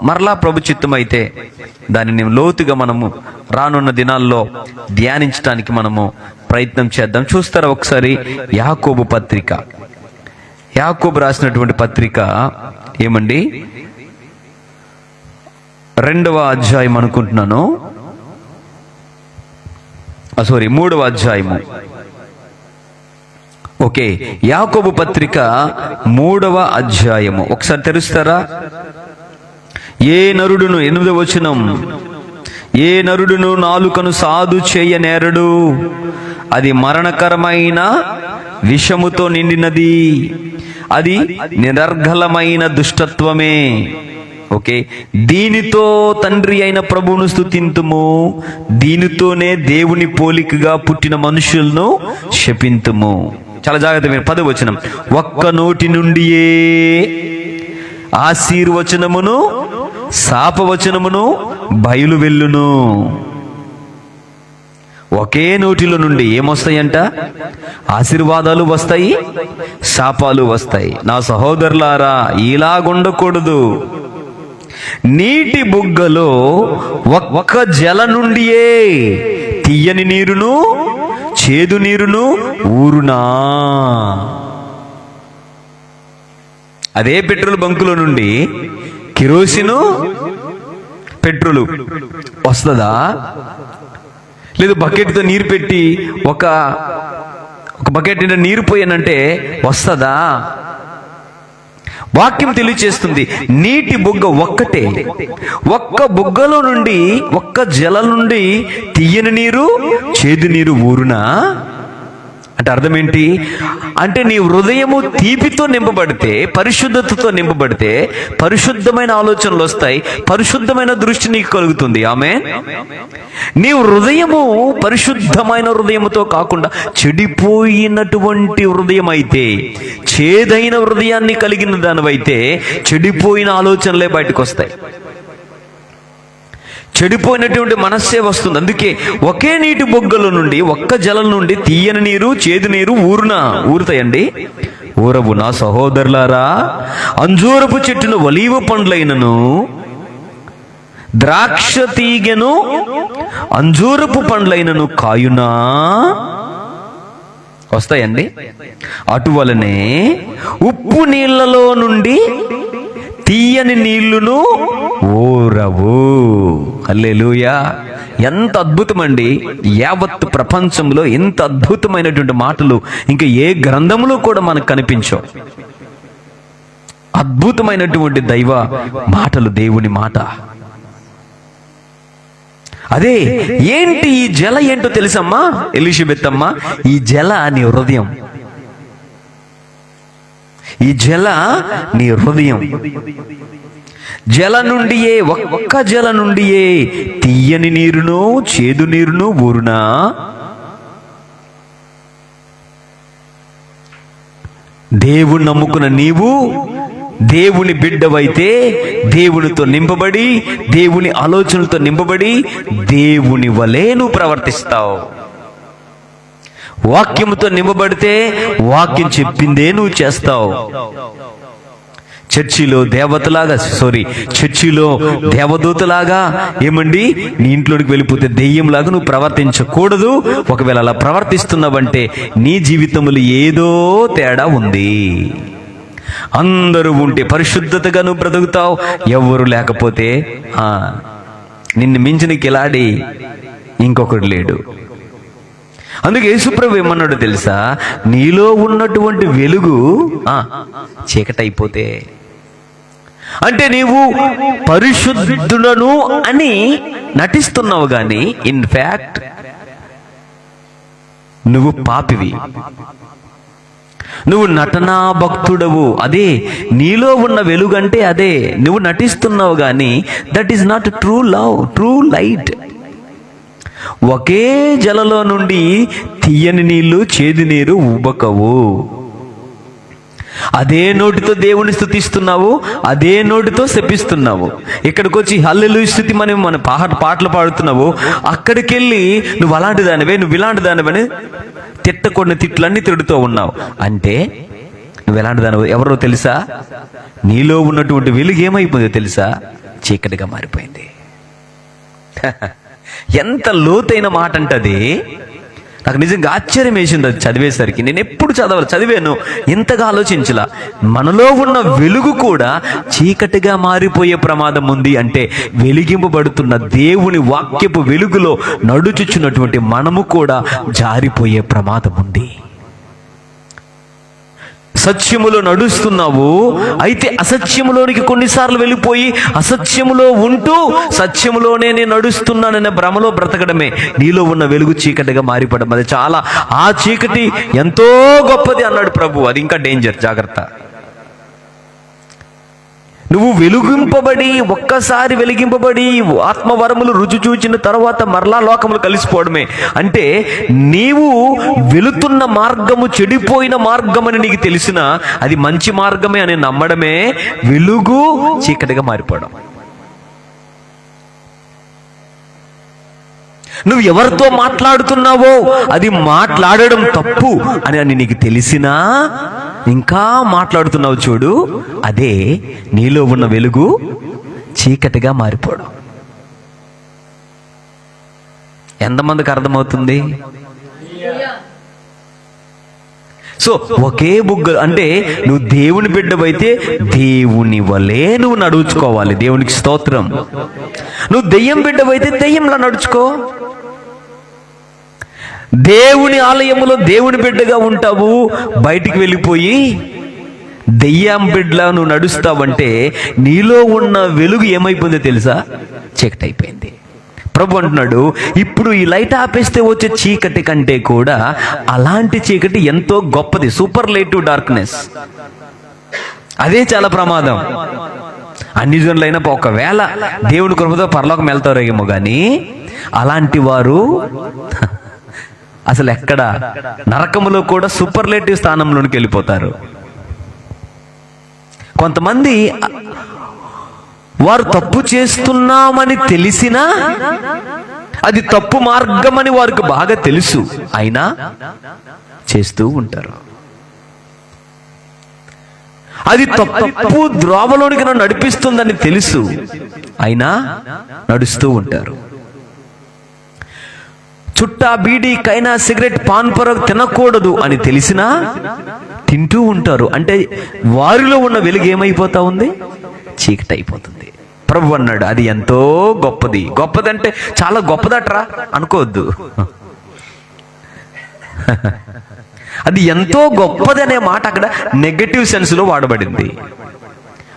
మరలా ప్రభు చిత్తం అయితే దానిని లోతుగా మనము రానున్న దినాల్లో ధ్యానించడానికి మనము ప్రయత్నం చేద్దాం. చూస్తారా ఒకసారి యాకోబు పత్రిక, యాకోబు రాసినటువంటి పత్రిక ఏమండి, 2వ అధ్యాయం అనుకుంటున్నాను, 3వ అధ్యాయము. ఓకే, యాకోబు పత్రిక 3వ అధ్యాయము ఒకసారి తెరుస్తారా? ఏ నరుడును, 8వ వచనం, ఏ నరుడును నాలుకను సాధు చేయనేరడు, అది మరణకరమైన విషముతో నిండినది, అది నిరర్ఘలమైన దుష్టత్వమే. ఓకే, దీనితో తండ్రి అయిన ప్రభువును స్తుతింతుము, దీనితోనే దేవుని పోలికగా పుట్టిన మనుషులను శపింతుము. చాలా జాగ్రత్త మీరు 10వ వచనం, ఒక్క నోటి నుండియే ఆశీర్వచనమును శాపవచనమును బయలు వెళ్ళును. ఒకే నోటిలో నుండి ఏమొస్తాయంట? ఆశీర్వాదాలు వస్తాయి, శాపాలు వస్తాయి. నా సహోదరులారా, ఇలాగుండకూడదు. నీటి బుగ్గలో ఒక్క జల నుండియే తీయని నీరును చేదు నీరును ఊరునా. అదే పెట్రోల్ బంకులో నుండి కిరోసిను పెట్రోలు వస్తుందా? లేదు బకెట్తో నీరు పెట్టి ఒక బకెట్ నిండా నీరు పోయానంటే వస్తుందా? వాక్యం తెలియచేస్తుంది, నీటి బుగ్గ ఒక్కటే, ఒక్క బుగ్గలో నుండి, ఒక్క జల నుండి తీయని నీరు చేదు నీరు ఊరునా. అంటే అర్థం ఏంటి? అంటే నీ హృదయము తీపితో నింపబడితే, పరిశుద్ధతతో నింపబడితే పరిశుద్ధమైన ఆలోచనలు వస్తాయి, పరిశుద్ధమైన దృష్టి నీకు కలుగుతుంది. ఆమేన్. నీ హృదయము పరిశుద్ధమైన హృదయముతో కాకుండా చెడిపోయినటువంటి హృదయం అయితే, చేదైన హృదయాన్ని కలిగిన దానివైతే చెడిపోయిన ఆలోచనలే బయటకు వస్తాయి, చెడిపోయినటువంటి మనస్సే వస్తుంది. అందుకే ఒకే నీటి బొగ్గల నుండి, ఒక్క జలం నుండి తీయని నీరు చేదు నీరు ఊరుతాయండి? ఊరవు. నా సహోదరులారా, అంజూరపు చెట్టును ఒలీవ పండ్లైనను, ద్రాక్ష తీగెను అంజూరపు పండ్లైనను కాయునా. వస్తాయండి? అటువలనే ఉప్పు నీళ్లలో నుండి తీయని నీళ్లును ఊరవు. హల్లెలూయా. ఎంత అద్భుతమండి! యావత్ ప్రపంచంలో ఎంత అద్భుతమైనటువంటి మాటలు ఇంకా ఏ గ్రంథములో కూడా మనకు కనిపించవు. అద్భుతమైనటువంటి దైవ మాటలు, దేవుని మాట. అదే ఏంటి ఈ జల ఏంటో తెలుసమ్మా ఎలిజబెత్ అమ్మా? ఈ జల నీ హృదయం, ఈ జల నీ హృదయం. జల నుండియే, ఒక్క జల నుండియే తీయని నీరును చేదు నీరును ఊరునా. దేవుని నమ్ముకున్న నీవు దేవుని బిడ్డవైతే, దేవునితో నింపబడి, దేవుని ఆలోచనలతో నింపబడి, దేవుని వలె నువ్వు ప్రవర్తిస్తావు. వాక్యముతో నింపబడితే వాక్యం చెప్పిందే నువ్వు చేస్తావు. చర్చిలో దేవదూతలాగా ఏమండి నీ ఇంట్లోకి వెళ్ళిపోతే దెయ్యంలాగా నువ్వు ప్రవర్తించకూడదు. ఒకవేళ అలా ప్రవర్తిస్తున్నావంటే నీ జీవితంలో ఏదో తేడా ఉంది. అందరూ ఉంటే పరిశుద్ధతగా నువ్వు బ్రతుకుతావు, ఎవరు లేకపోతే నిన్ను మించిన కిలాడి ఇంకొకడు లేడు. అందుకే యేసుప్రభు ఏమన్నాడు తెలుసా? నీలో ఉన్నటువంటి వెలుగు చీకటైపోతే, అంటే నీవు పరిశుద్ధులను అని నటిస్తున్నావు గాని ఇన్ఫ్యాక్ట్ నువ్వు పాపివి, నువ్వు నటనా భక్తుడవు. అదే నీలో ఉన్న వెలుగు అంటే అదే. నువ్వు నటిస్తున్నావు గాని that is not true love, true light. ఒకే జలలో నుండి తీయని నీళ్లు చేదు నీరు ఉబకవు. అదే నోటితో దేవుని స్తుతిస్తున్నావు, అదే నోటితో శపిస్తున్నావు. ఇక్కడికి వచ్చి హల్లెలూయా స్తుతి మన పాటలు పాడుతున్నావు, అక్కడికి వెళ్ళి నువ్వు అలాంటి దానివే, నువ్వు ఇలాంటి దానివని తిట్టకూడని తిట్లన్నీ తిడుతూ ఉన్నావు. అంటే నువ్వు ఎలాంటి దానివో ఎవరో తెలుసా? నీలో ఉన్నటువంటి వెలుగు ఏమైపోయిందో తెలుసా? చీకటిగా మారిపోయింది. ఎంత లోతైన మాట అంటది. నాకు నిజంగా ఆశ్చర్యం వేసింది అది చదివేసరికి. నేను ఎప్పుడు చదివాను, ఇంతగా ఆలోచించలా. మనలో ఉన్న వెలుగు కూడా చీకటిగా మారిపోయే ప్రమాదం ఉంది. అంటే వెలిగింపబడుతున్న దేవుని వాక్యపు వెలుగులో నడుచుచున్నటువంటి మనము కూడా జారిపోయే ప్రమాదం ఉంది. సత్యములో నడుస్తున్నావు, అయితే అసత్యములోనికి కొన్నిసార్లు వెళ్ళిపోయి అసత్యములో ఉంటూ సత్యములోనే నేను నడుస్తున్నాననే భ్రమలో బ్రతకడమే నీలో ఉన్న వెలుగు చీకటిగా మారిపోవడం. అది చాలా, ఆ చీకటి ఎంతో గొప్పది అన్నాడు ప్రభు. అది ఇంకా డేంజర్, జాగ్రత్త. నువ్వు వెలిగింపబడి, ఒక్కసారి వెలిగింపబడి ఆత్మవరములు రుచి చూచిన తర్వాత మరలా లోకములు కలిసిపోవడమే. అంటే నీవు వెళుతున్న మార్గము చెడిపోయిన మార్గమని నీకు తెలిసినా అది మంచి మార్గమే అని నమ్మడమే వెలుగు చీకటిగా మారిపోవడం. నువ్వు ఎవరితో మాట్లాడుతున్నావో అది మాట్లాడడం తప్పు అని నీకు తెలిసినా ఇంకా మాట్లాడుతున్నావు చూడు, అదే నీలో ఉన్న వెలుగు చీకటిగా మారిపోవడం. ఎంతమందికి అర్థమవుతుంది? సో ఒకే బుగ్గ, అంటే నువ్వు దేవుని బిడ్డవైతే దేవుని వలే నువ్వు నడుచుకోవాలి. దేవునికి స్తోత్రం. నువ్వు దెయ్యం బిడ్డవైతే దెయ్యంలా నడుచుకో. దేవుని ఆలయములో దేవుని బిడ్డగా ఉంటావు, బయటికి వెళ్ళిపోయి దెయ్యం బిడ్డలా నువ్వు నడుస్తావంటే నీలో ఉన్న వెలుగు ఏమైపోయిందో తెలుసా? చీకటి అయిపోయింది. ప్రభు అంటున్నాడు, ఇప్పుడు ఈ లైట్ ఆపేస్తే వచ్చే చీకటి కంటే కూడా అలాంటి చీకటి ఎంతో గొప్పది, సూపర్లేటివ్ డార్క్నెస్. అదే చాలా ప్రమాదం. అన్ని జనులైనా ఒకవేళ దేవుని కృపతో పరలోకం వెళ్తారేమో కానీ అలాంటి వారు అసలు ఎక్కడ నరకములో కూడా సూపర్లేటివ్ స్థానంలోనికి వెళ్ళిపోతారు. కొంతమంది వారు తప్పు చేస్తున్నామని తెలిసినా అది తప్పు మార్గమని వారికి బాగా తెలుసు, అయినా చేస్తూ ఉంటారు. అది తప్పు ద్రోవలోనికి నన్ను నడిపిస్తుందని తెలుసు, అయినా నడుస్తూ ఉంటారు. చుట్టా బీడీ కైనా సిగరెట్ పాన్ పరాగ్ తినకూడదు అని తెలిసినా తింటూ ఉంటారు. అంటే వారిలో ఉన్న వెలుగు ఏమైపోతా ఉంది? చీకటి అయిపోతుంది. ప్రభు అన్నాడు, అది ఎంతో గొప్పది. గొప్పదంటే చాలా గొప్పదట్రా అనుకోవద్దు. అది ఎంతో గొప్పది అనే మాట అక్కడ నెగటివ్ సెన్స్ లో వాడబడింది.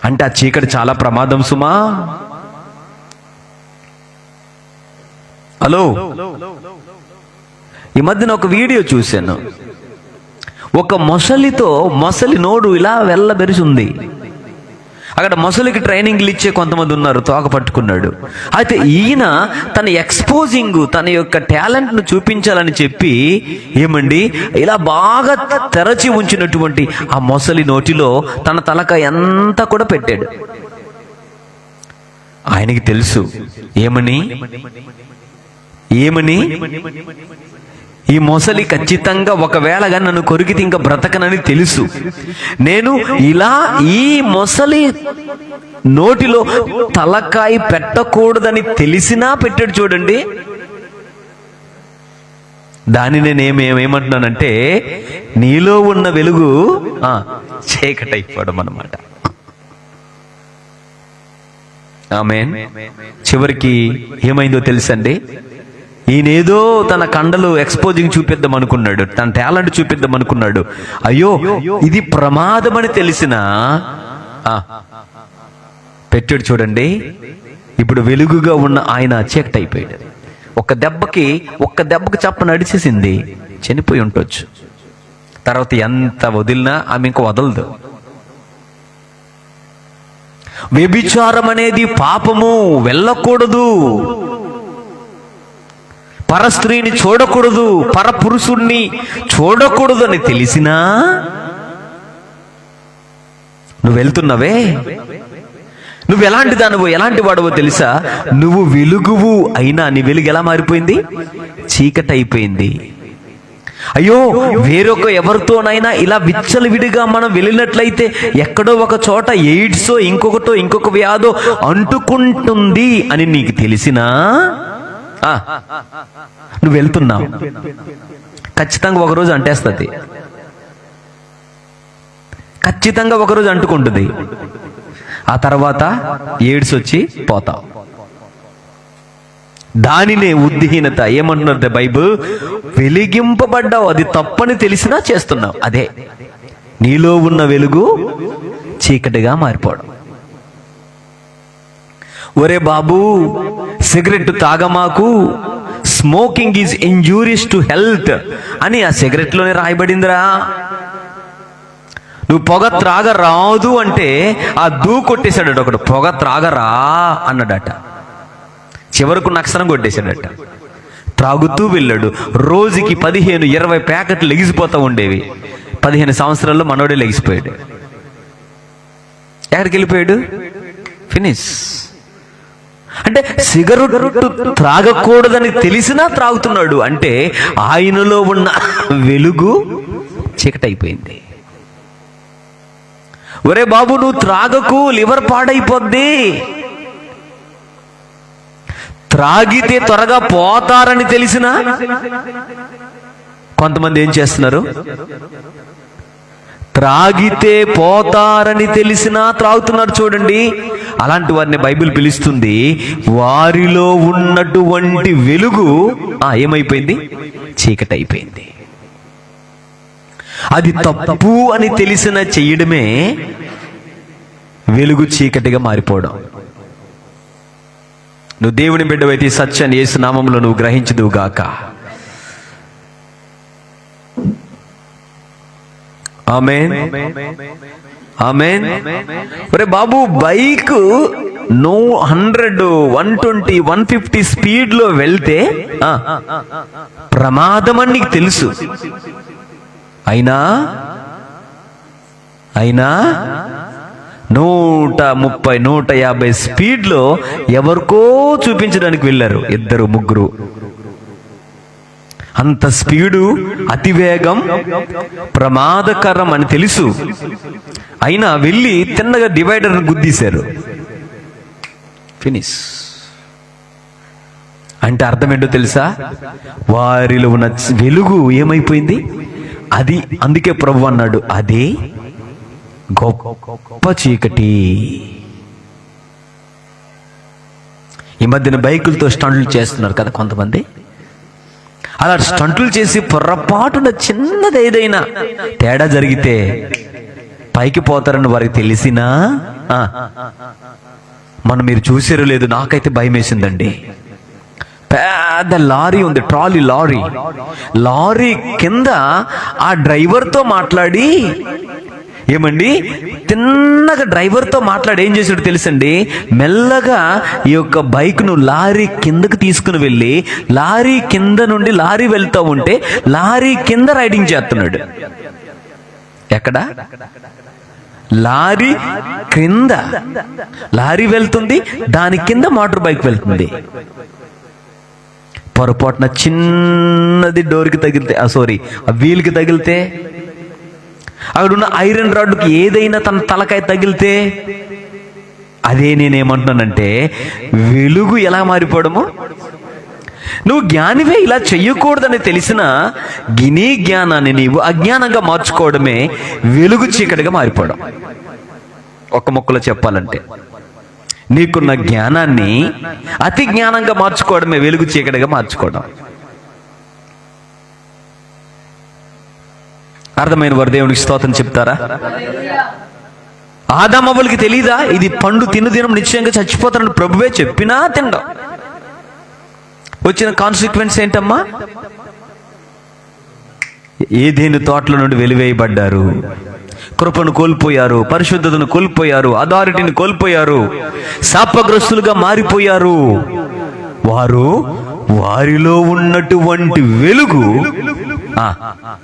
అంటే ఆ చీకటి చాలా ప్రమాదం సుమా. హలో, ఈ మధ్యన ఒక వీడియో చూశాను. ఒక మొసలి నోడు ఇలా వెళ్ళబెరిసి ఉంది. అక్కడ మొసలికి ట్రైనింగ్లు ఇచ్చే కొంతమంది ఉన్నారు, తోక పట్టుకున్నాడు. అయితే ఈయన తన ఎక్స్పోజింగ్, తన యొక్క టాలెంట్ను చూపించాలని చెప్పి ఏమండి ఇలా బాగా తెరచి ఉంచినటువంటి ఆ మొసలి నోటిలో తన తలక ఎంత కూడా పెట్టాడు. ఆయనకి తెలుసు ఏమని ఈ మొసలి ఖచ్చితంగా ఒకవేళగా నన్ను కొరికితే ఇంకా బ్రతకనని తెలుసు. నేను ఇలా ఈ మొసలి నోటిలో తలకాయ పెట్టకూడదని తెలిసినా పెట్టాడు. చూడండి, దాన్ని నేనేమేమంటున్నానంటే నీలో ఉన్న వెలుగు చీకటైపోవడం అన్నమాట. ఆమేన్. చివరికి ఏమైందో తెలుసండి, ఈయనేదో తన కండలు ఎక్స్పోజింగ్ చూపిద్దాం అనుకున్నాడు, తన టాలెంట్ చూపిద్దాం అనుకున్నాడు. అయ్యో ఇది ప్రమాదమని తెలిసినా పెట్టాడు. చూడండి, ఇప్పుడు వెలుగుగా ఉన్న ఆయన చీకటి అయిపోయాడు. ఒక్క దెబ్బకి చప్ప నడిచేసింది, చనిపోయి ఉండొచ్చు. తర్వాత ఎంత వదిలినా ఆమె ఇంకా వదలదు. వ్యభిచారం అనేది పాపము, వెళ్ళకూడదు. పరస్త్రీని చూడకూడదు, పరపురుషుణ్ణి చూడకూడదు అని తెలిసినా నువ్వు వెళ్తున్నావే. నువ్వు ఎలాంటి దానివో ఎలాంటి వాడవో తెలుసా? నువ్వు వెలుగువు అయినా నీ వెలుగు ఎలా మారిపోయింది? చీకటి అయిపోయింది. అయ్యో వేరొక ఎవరితోనైనా ఇలా విచ్చలవిడిగా మనం వెళ్ళినట్లయితే ఎక్కడో ఒక చోట ఎయిడ్సో ఇంకొక వ్యాధో అంటుకుంటుంది అని నీకు తెలిసినా నువ్వు వెళ్తున్నావు. ఖచ్చితంగా ఒకరోజు అంటేస్తుంది, ఖచ్చితంగా ఒకరోజు అంటుకుంటుంది. ఆ తర్వాత ఎయిడ్స్ వచ్చి పోతావు. దానినే బుద్ధిహీనత. ఏమంటున్నారు బైబిల్? వెలిగింపబడ్డావు, అది తప్పని తెలిసినా చేస్తున్నావు. అదే నీలో ఉన్న వెలుగు చీకటిగా మారిపోవడం. ఒరే బాబు, సిగరెట్ తాగమాకు, smoking is injurious to health అని ఆ సిగరెట్ లోనే రాయబడిందిరా. నువ్వు పొగ త్రాగరాదు అంటే ఆ కొట్టేశాడట ఒకడు. పొగ త్రాగరా అన్నాడట. చివరకు నక్షరం కొట్టేశాడట. త్రాగుతూ వెళ్ళాడు. రోజుకి 15-20 ప్యాకెట్లు లెగిసిపోతూ ఉండేవి. 15 సంవత్సరాల్లో మనోడే లెగిసిపోయాడు. ఎక్కడికి వెళ్ళిపోయాడు? ఫినిష్. అంటే సిగరెట్ త్రాగకూడదని తెలిసినా త్రాగుతున్నాడు. అంటే ఆయనలో ఉన్న వెలుగు చీకటైపోయింది. ఒరే బాబు, నువ్వు త్రాగకు, లివర్ పాడైపోద్ది. త్రాగితే త్వరగా పోతారని తెలిసినా కొంతమంది ఏం చేస్తున్నారు? త్రాగితే పోతారని తెలిసినా త్రాగుతున్నారు. చూడండి, అలాంటి వారిని బైబిల్ పిలుస్తుంది వారిలో ఉన్నటువంటి వెలుగు ఏమైపోయింది? చీకటి అయిపోయింది. అది తప్పు అని తెలిసిన చెయ్యడమే వెలుగు చీకటిగా మారిపోవడం. నువ్వు దేవుని బిడ్డవైతే సత్యాన్ని యేసు నామములో నువ్వు గ్రహించదువు గాక. ఆమేన్, ఆమేన్. ఒరే బాబు, బైక్ 100, 120, 150 స్పీడ్ లో వెళ్తే ప్రమాదం అని నీకు తెలుసు. అయినా 130, 150 స్పీడ్ లో ఎవరికో చూపించడానికి వెళ్ళారు 2-3. అంత స్పీడు, అతివేగం ప్రమాదకరం అని తెలుసు. అయినా వెళ్ళి తిన్నగా డివైడర్ని గుద్దీశారు. ఫినిష్. అంటే అర్థం ఏంటో తెలుసా? వారిలో ఉన్న వెలుగు ఏమైపోయింది? అది. అందుకే ప్రభు అన్నాడు, అదే గొప్ప చీకటి. ఈ మధ్యన బైకులతో స్టంట్లు చేస్తున్నారు కదా కొంతమంది. అలా స్టంట్లు చేసి పొరపాటున చిన్నది ఏదైనా తేడా జరిగితే పైకి పోతారని వారికి తెలిసినా మీరు చూసారో లేదు, నాకైతే భయం వేసిందండి. పెద్ద లారీ ఉంది, ట్రాలీ లారీ కింద ఆ డ్రైవర్తో మాట్లాడి, ఏమండి తిన్నగా డ్రైవర్తో మాట్లాడి ఏం చేశాడు తెలుసండి? మెల్లగా ఈ యొక్క బైక్ను లారీ కిందకు తీసుకుని వెళ్ళి, లారీ కింద నుండి లారీ వెళ్తూ ఉంటే లారీ కింద రైడింగ్ చేస్తున్నాడు. ఎక్కడ? లారీ కింద. లారీ వెళ్తుంది, దాని కింద మోటార్ బైక్ వెళ్తుంది. పొరపాటున చిన్నది డోర్కి తగిలితే ఆ వీల్కి తగిలితే, అక్కడ ఉన్న ఐరన్ రాడ్కి ఏదైనా తన తలకాయ తగిలితే, అదే నేనేమంటున్నానంటే వెలుగు ఎలా మారిపోవడము. నువ్వు జ్ఞానివే, ఇలా చెయ్యకూడదని తెలిసిన గిని జ్ఞానాన్ని నీవు అజ్ఞానంగా మార్చుకోవడమే వెలుగు చీకటిగా మారిపోవడం. ఒక ముక్కలో చెప్పాలంటే నీకున్న జ్ఞానాన్ని అతి జ్ఞానంగా మార్చుకోవడమే వెలుగు చీకటిగా మార్చుకోవడం. అర్థమైన వారు దేవునికి స్తోత్రం చెప్తారా? ఆదామవ్వలకి తెలీదా ఇది పండు తిను నిశ్చయంగా చచ్చిపోతారని ప్రభువే చెప్పినా తినడం. వచ్చిన కాన్సిక్వెన్స్ ఏంటమ్మా? ఏదేని తోటల నుండి వెలివేయబడ్డారు, కృపను కోల్పోయారు, పరిశుద్ధతను కోల్పోయారు, అథారిటీని కోల్పోయారు, శాపగ్రస్తులుగా మారిపోయారు. వారిలో ఉన్నటువంటి వెలుగు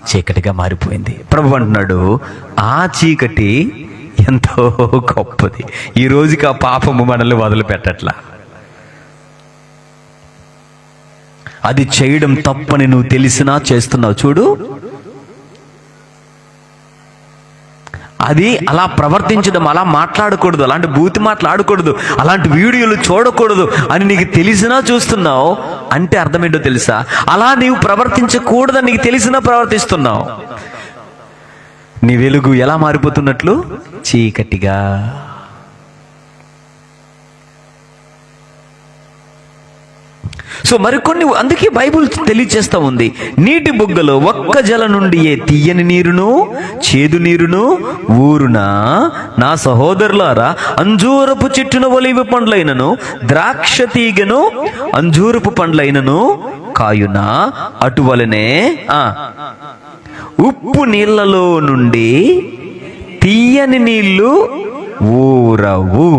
చీకటిగా మారిపోయింది. ప్రభు అంటున్నాడు ఆ చీకటి ఎంతో గొప్పది. ఈ రోజుకి ఆ పాపము మనల్ని వదిలిపెట్టట్లా. అది చేయడం తప్పని నువ్వు తెలిసినా చేస్తున్నావు. చూడు, అది అలా ప్రవర్తించడం, అలా మాట్లాడకూడదు, అలాంటి బూతి మాట్లాడకూడదు, అలాంటి వీడియోలు చూడకూడదు అని నీకు తెలిసినా చూస్తున్నావు అంటే అర్థమేంటో తెలుసా? అలా నీవు ప్రవర్తించకూడదని నీకు తెలిసినా ప్రవర్తిస్తున్నావు. నీ వెలుగు ఎలా మారిపోతున్నట్లు? చీకటిగా. సో మరికొన్ని, అందుకే బైబుల్ తెలియచేస్తా ఉంది, నీటి బుగ్గలో ఒక్క జల నుండి తీయని నీరును చేదు నీరును ఊరునా. నా సహోదరులారా, అంజూరపు చెట్టును ఒలీవ పండ్లైనను ద్రాక్ష తీగను అంజూరపు పండ్లైనను కాయునా, అటువలనే ఉప్పు నీళ్లలో నుండి తీయని నీళ్లు ఊరవు.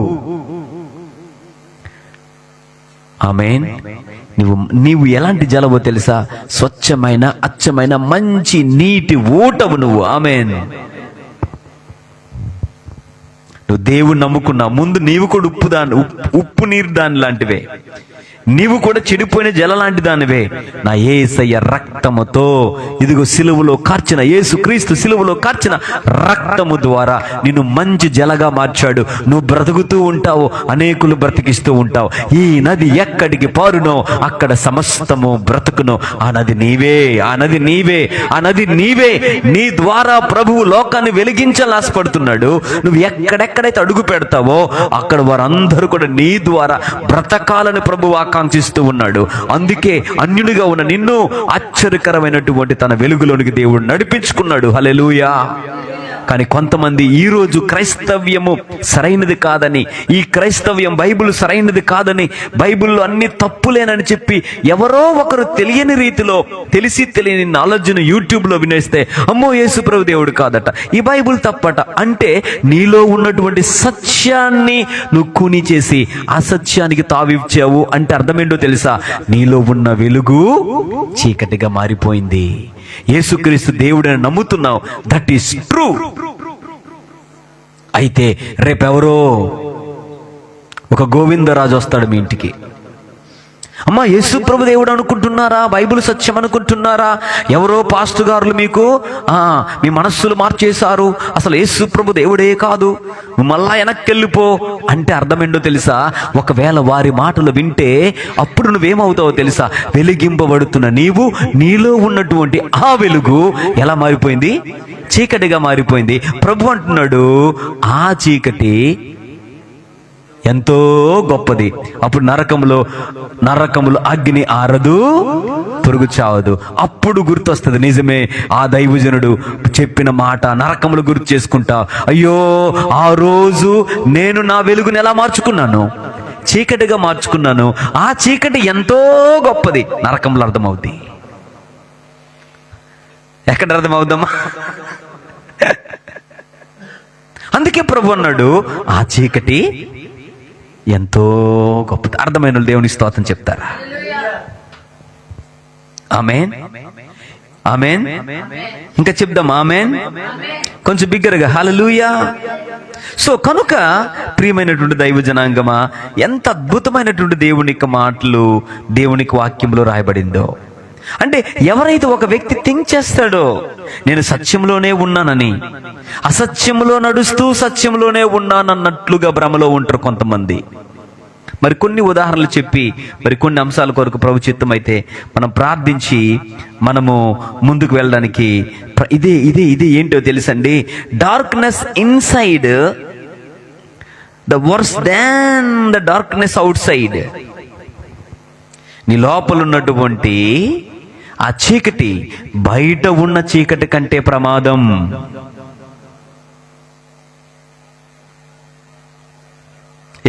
ఆమేన్. నీవు ఎలాంటి జలవో తెలుసా? స్వచ్ఛమైన, అచ్చమైన, మంచి నీటి ఊటవు నువ్వు. ఆమేన్. నువ్వు దేవుణ్ణి నమ్ముకున్నా ముందు నీవు కూడా ఉప్పు నీరు దాని లాంటివే, నీవు కూడా చెడిపోయిన జల లాంటి దానివే. నా యేసయ్య రక్తముతో, ఇదిగో సిలువలో కార్చిన, యేసుక్రీస్తు సిలువలో కార్చిన రక్తము ద్వారా నిన్ను మంచి జలగా మార్చాడు. నువ్వు బ్రతుకుతూ ఉంటావు, అనేకులు బ్రతికిస్తూ ఉంటావు. ఈ నది ఎక్కడికి పారునో అక్కడ సమస్తము బ్రతుకును. ఆ నది నీవే, ఆ నది నీవే, ఆ నది నీవే. నీ ద్వారా ప్రభువు లోకాన్ని వెలిగించాలని ఆశపడుతున్నాడు. నువ్వు ఎక్కడెక్కడైతే అడుగు పెడతావో అక్కడ వారందరూ కూడా నీ ద్వారా బ్రతకాలని ప్రభువు ఆకాంక్షిస్తూ ఉన్నాడు. అందుకే అన్యునిగా ఉన్న నిన్ను ఆశ్చర్యకరమైనటువంటి తన వెలుగులోనికి దేవుడు నడిపించుకున్నాడు. హల్లెలూయా. కానీ కొంతమంది ఈరోజు క్రైస్తవ్యము సరైనది కాదని, ఈ క్రైస్తవ్యం బైబిల్ సరైనది కాదని, బైబిల్లో అన్ని తప్పులేనని చెప్పి ఎవరో ఒకరు తెలియని రీతిలో, తెలిసి తెలియని నాలెడ్జ్ను యూట్యూబ్లో వినేస్తే, అమ్మో యేసు ప్రభు దేవుడు కాదట, ఈ బైబిల్ తప్పట అంటే నీలో ఉన్నటువంటి సత్యాన్ని నువ్వు కూని చేసి అసత్యానికి తావిచ్చావు అంటే అర్థమేంటో తెలుసా? నీలో ఉన్న వెలుగు చీకటిగా మారిపోయింది. యేసుక్రీస్తు దేవుడని నమ్ముతున్నావు, దట్ ఈస్ ట్రూ. అయితే రేపెవరో ఒక గోవిందరాజు వస్తాడు మీ ఇంటికి. అమ్మా, యేసు ప్రభు దేవుడు అనుకుంటున్నారా? బైబిల్ సత్యం అనుకుంటున్నారా? ఎవరో పాస్టర్ గారులు మీకు మీ మనస్సులు మార్చేశారు, అసలు యేసు ప్రభు దేవుడే కాదు, మళ్ళా వెనక్కెళ్ళిపో అంటే అర్థమేంటో తెలుసా? ఒకవేళ వారి మాటలు వింటే అప్పుడు నువ్వేమవుతావో తెలుసా? వెలిగింపబడుతున్న నీవు, నీలో ఉన్నటువంటి ఆ వెలుగు ఎలా మారిపోయింది? చీకటిగా మారిపోయింది. ప్రభు అంటున్నాడు ఆ చీకటి ఎంతో గొప్పది. అప్పుడు నరకములో అగ్ని ఆరదు, పురుగు చావదు. అప్పుడు గుర్తొస్తుంది, నిజమే ఆ దైవజనుడు చెప్పిన మాట. నరకములు గుర్తు చేసుకుంటా, అయ్యో ఆ రోజు నేను నా వెలుగుని ఎలా మార్చుకున్నాను? చీకటిగా మార్చుకున్నాను. ఆ చీకటి ఎంతో గొప్పది. నరకములు అర్థమవుద్ది. ఎక్కడ అర్థమవుద్దమ్మా? అందుకే ప్రభు అన్నాడు ఆ చీకటి ఎంతో గొప్పది. అర్థమైన దేవుని స్తోత్రం చెప్తారా? ఆమేన్, ఆమేన్. ఇంకా చెప్దాం ఆమేన్. కొంచెం బిగ్గరగా హల్లెలూయా. సో కనుక ప్రియమైనటువంటి దైవ జనాంగమా, ఎంత అద్భుతమైనటువంటి దేవునికి మాటలు దేవునికి వాక్యంలో రాయబడిందో. అంటే ఎవరైతే ఒక వ్యక్తి థింక్ చేస్తాడో నేను సత్యంలోనే ఉన్నానని, అసత్యంలో నడుస్తూ సత్యంలోనే ఉన్నానన్నట్లుగా భ్రమలో ఉంటారు కొంతమంది. మరి కొన్ని ఉదాహరణలు చెప్పి మరి కొన్ని అంశాల కొరకు ప్రభు చిత్తం అయితే మనం ప్రార్థించి మనము ముందుకు వెళ్ళడానికి ఇది ఏంటో తెలుసండి, darkness inside the verse than the darkness out side. నీ లోపల ఉన్నటువంటి ఆ చీకటి బయట ఉన్న చీకటి కంటే ప్రమాదం.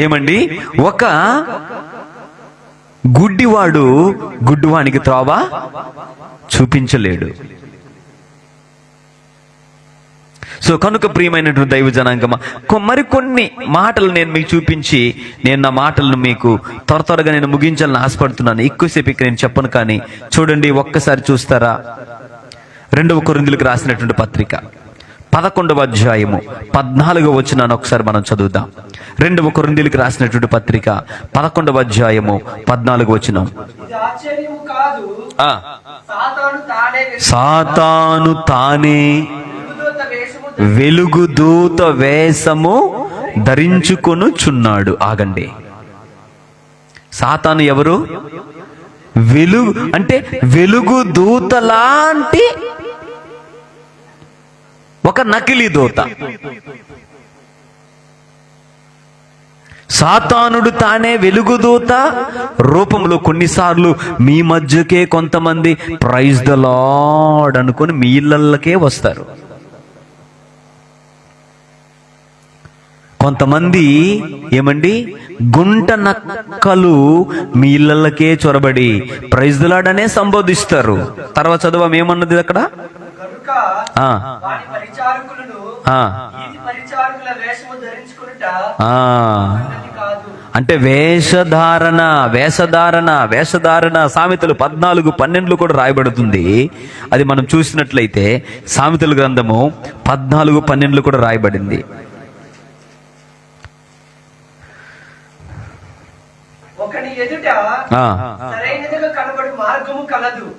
ఏమండి, ఒక గుడ్డివాడు గుడ్డివానికి త్రోవ చూపించలేడు. సో కనుక ప్రియమైనటువంటి దైవ జనాంగమా, మరికొన్ని మాటలు నేను మీకు చూపించి నేను నా మాటలను మీకు త్వరగా నేను ముగించాలని ఆశపడుతున్నాను. ఎక్కువసేపు ఇక్కడ నేను చెప్పను, కానీ చూడండి ఒక్కసారి చూస్తారా, 2 కొరింథీయులకు రాసినటువంటి పత్రిక 11వ అధ్యాయము 14వ వచనాన్ని ఒకసారి మనం చదువుదాం. 2 కొరింథీయులకు రాసినటువంటి పత్రిక 11వ అధ్యాయము 14వ వచనం. సాతాను తానే వెలుగుదూత వేషము ధరించుకొనుచున్నాడు. ఆగండి, సాతాను ఎవరు? వెలుగు అంటే వెలుగుదూత లాంటి ఒక నకిలీ దూత. సాతానుడు తానే వెలుగుదూత రూపంలో కొన్నిసార్లు మీ మధ్యకే కొంతమంది ప్రైజ్ ద లార్డ్ అనుకొని మీ ఇళ్ళకే వస్తారు. కొంతమంది ఏమండి గుంట నక్కలు మీ ఇళ్ళకే చొరబడి ప్రైజ్ ద లార్డ్ అనే సంబోధిస్తారు. తర్వాత చదువు ఏమన్నది అక్కడ, అంటే వేషధారణ సామెతలు 14:12 కూడా రాయబడుతుంది. అది మనం చూసినట్లయితే సామెతల గ్రంథము 14:12 కూడా రాయబడింది.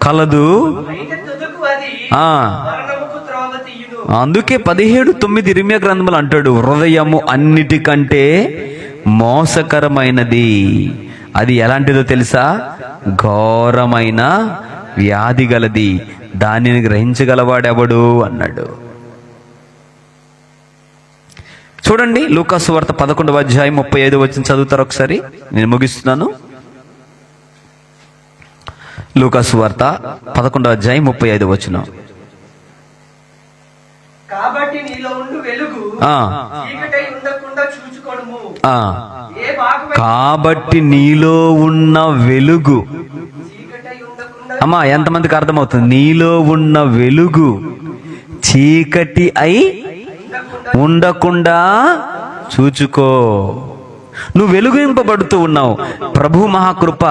కలదు, అందుకే 17:9 ఇర్మియా గ్రంథములు అంటాడు, హృదయము అన్నిటికంటే మోసకరమైనది. అది ఎలాంటిదో తెలుసా? ఘోరమైన వ్యాధి గలది, దానిని గ్రహించగలవాడెవడు అన్నాడు. చూడండి లూకాసు వార్త 11వ అధ్యాయం 35వ వచనం చదువుతారు ఒకసారి, నేను ముగిస్తున్నాను. లూకాసు వార్త 11వ అధ్యాయం 35వ వచనం. కాబట్టి నీలో ఉండు వెలుగు చీకటై ఉండకుండా చూచుకొనుము. కాబట్టి నీలో ఉన్న వెలుగు, అమ్మా ఎంతమందికి అర్థమవుతుంది? నీలో ఉన్న వెలుగు చీకటి అయి ఉండకుండా చూచుకో. నువ్వు వెలుగింపబడుతూ ఉన్నావు. ప్రభు మహాకృప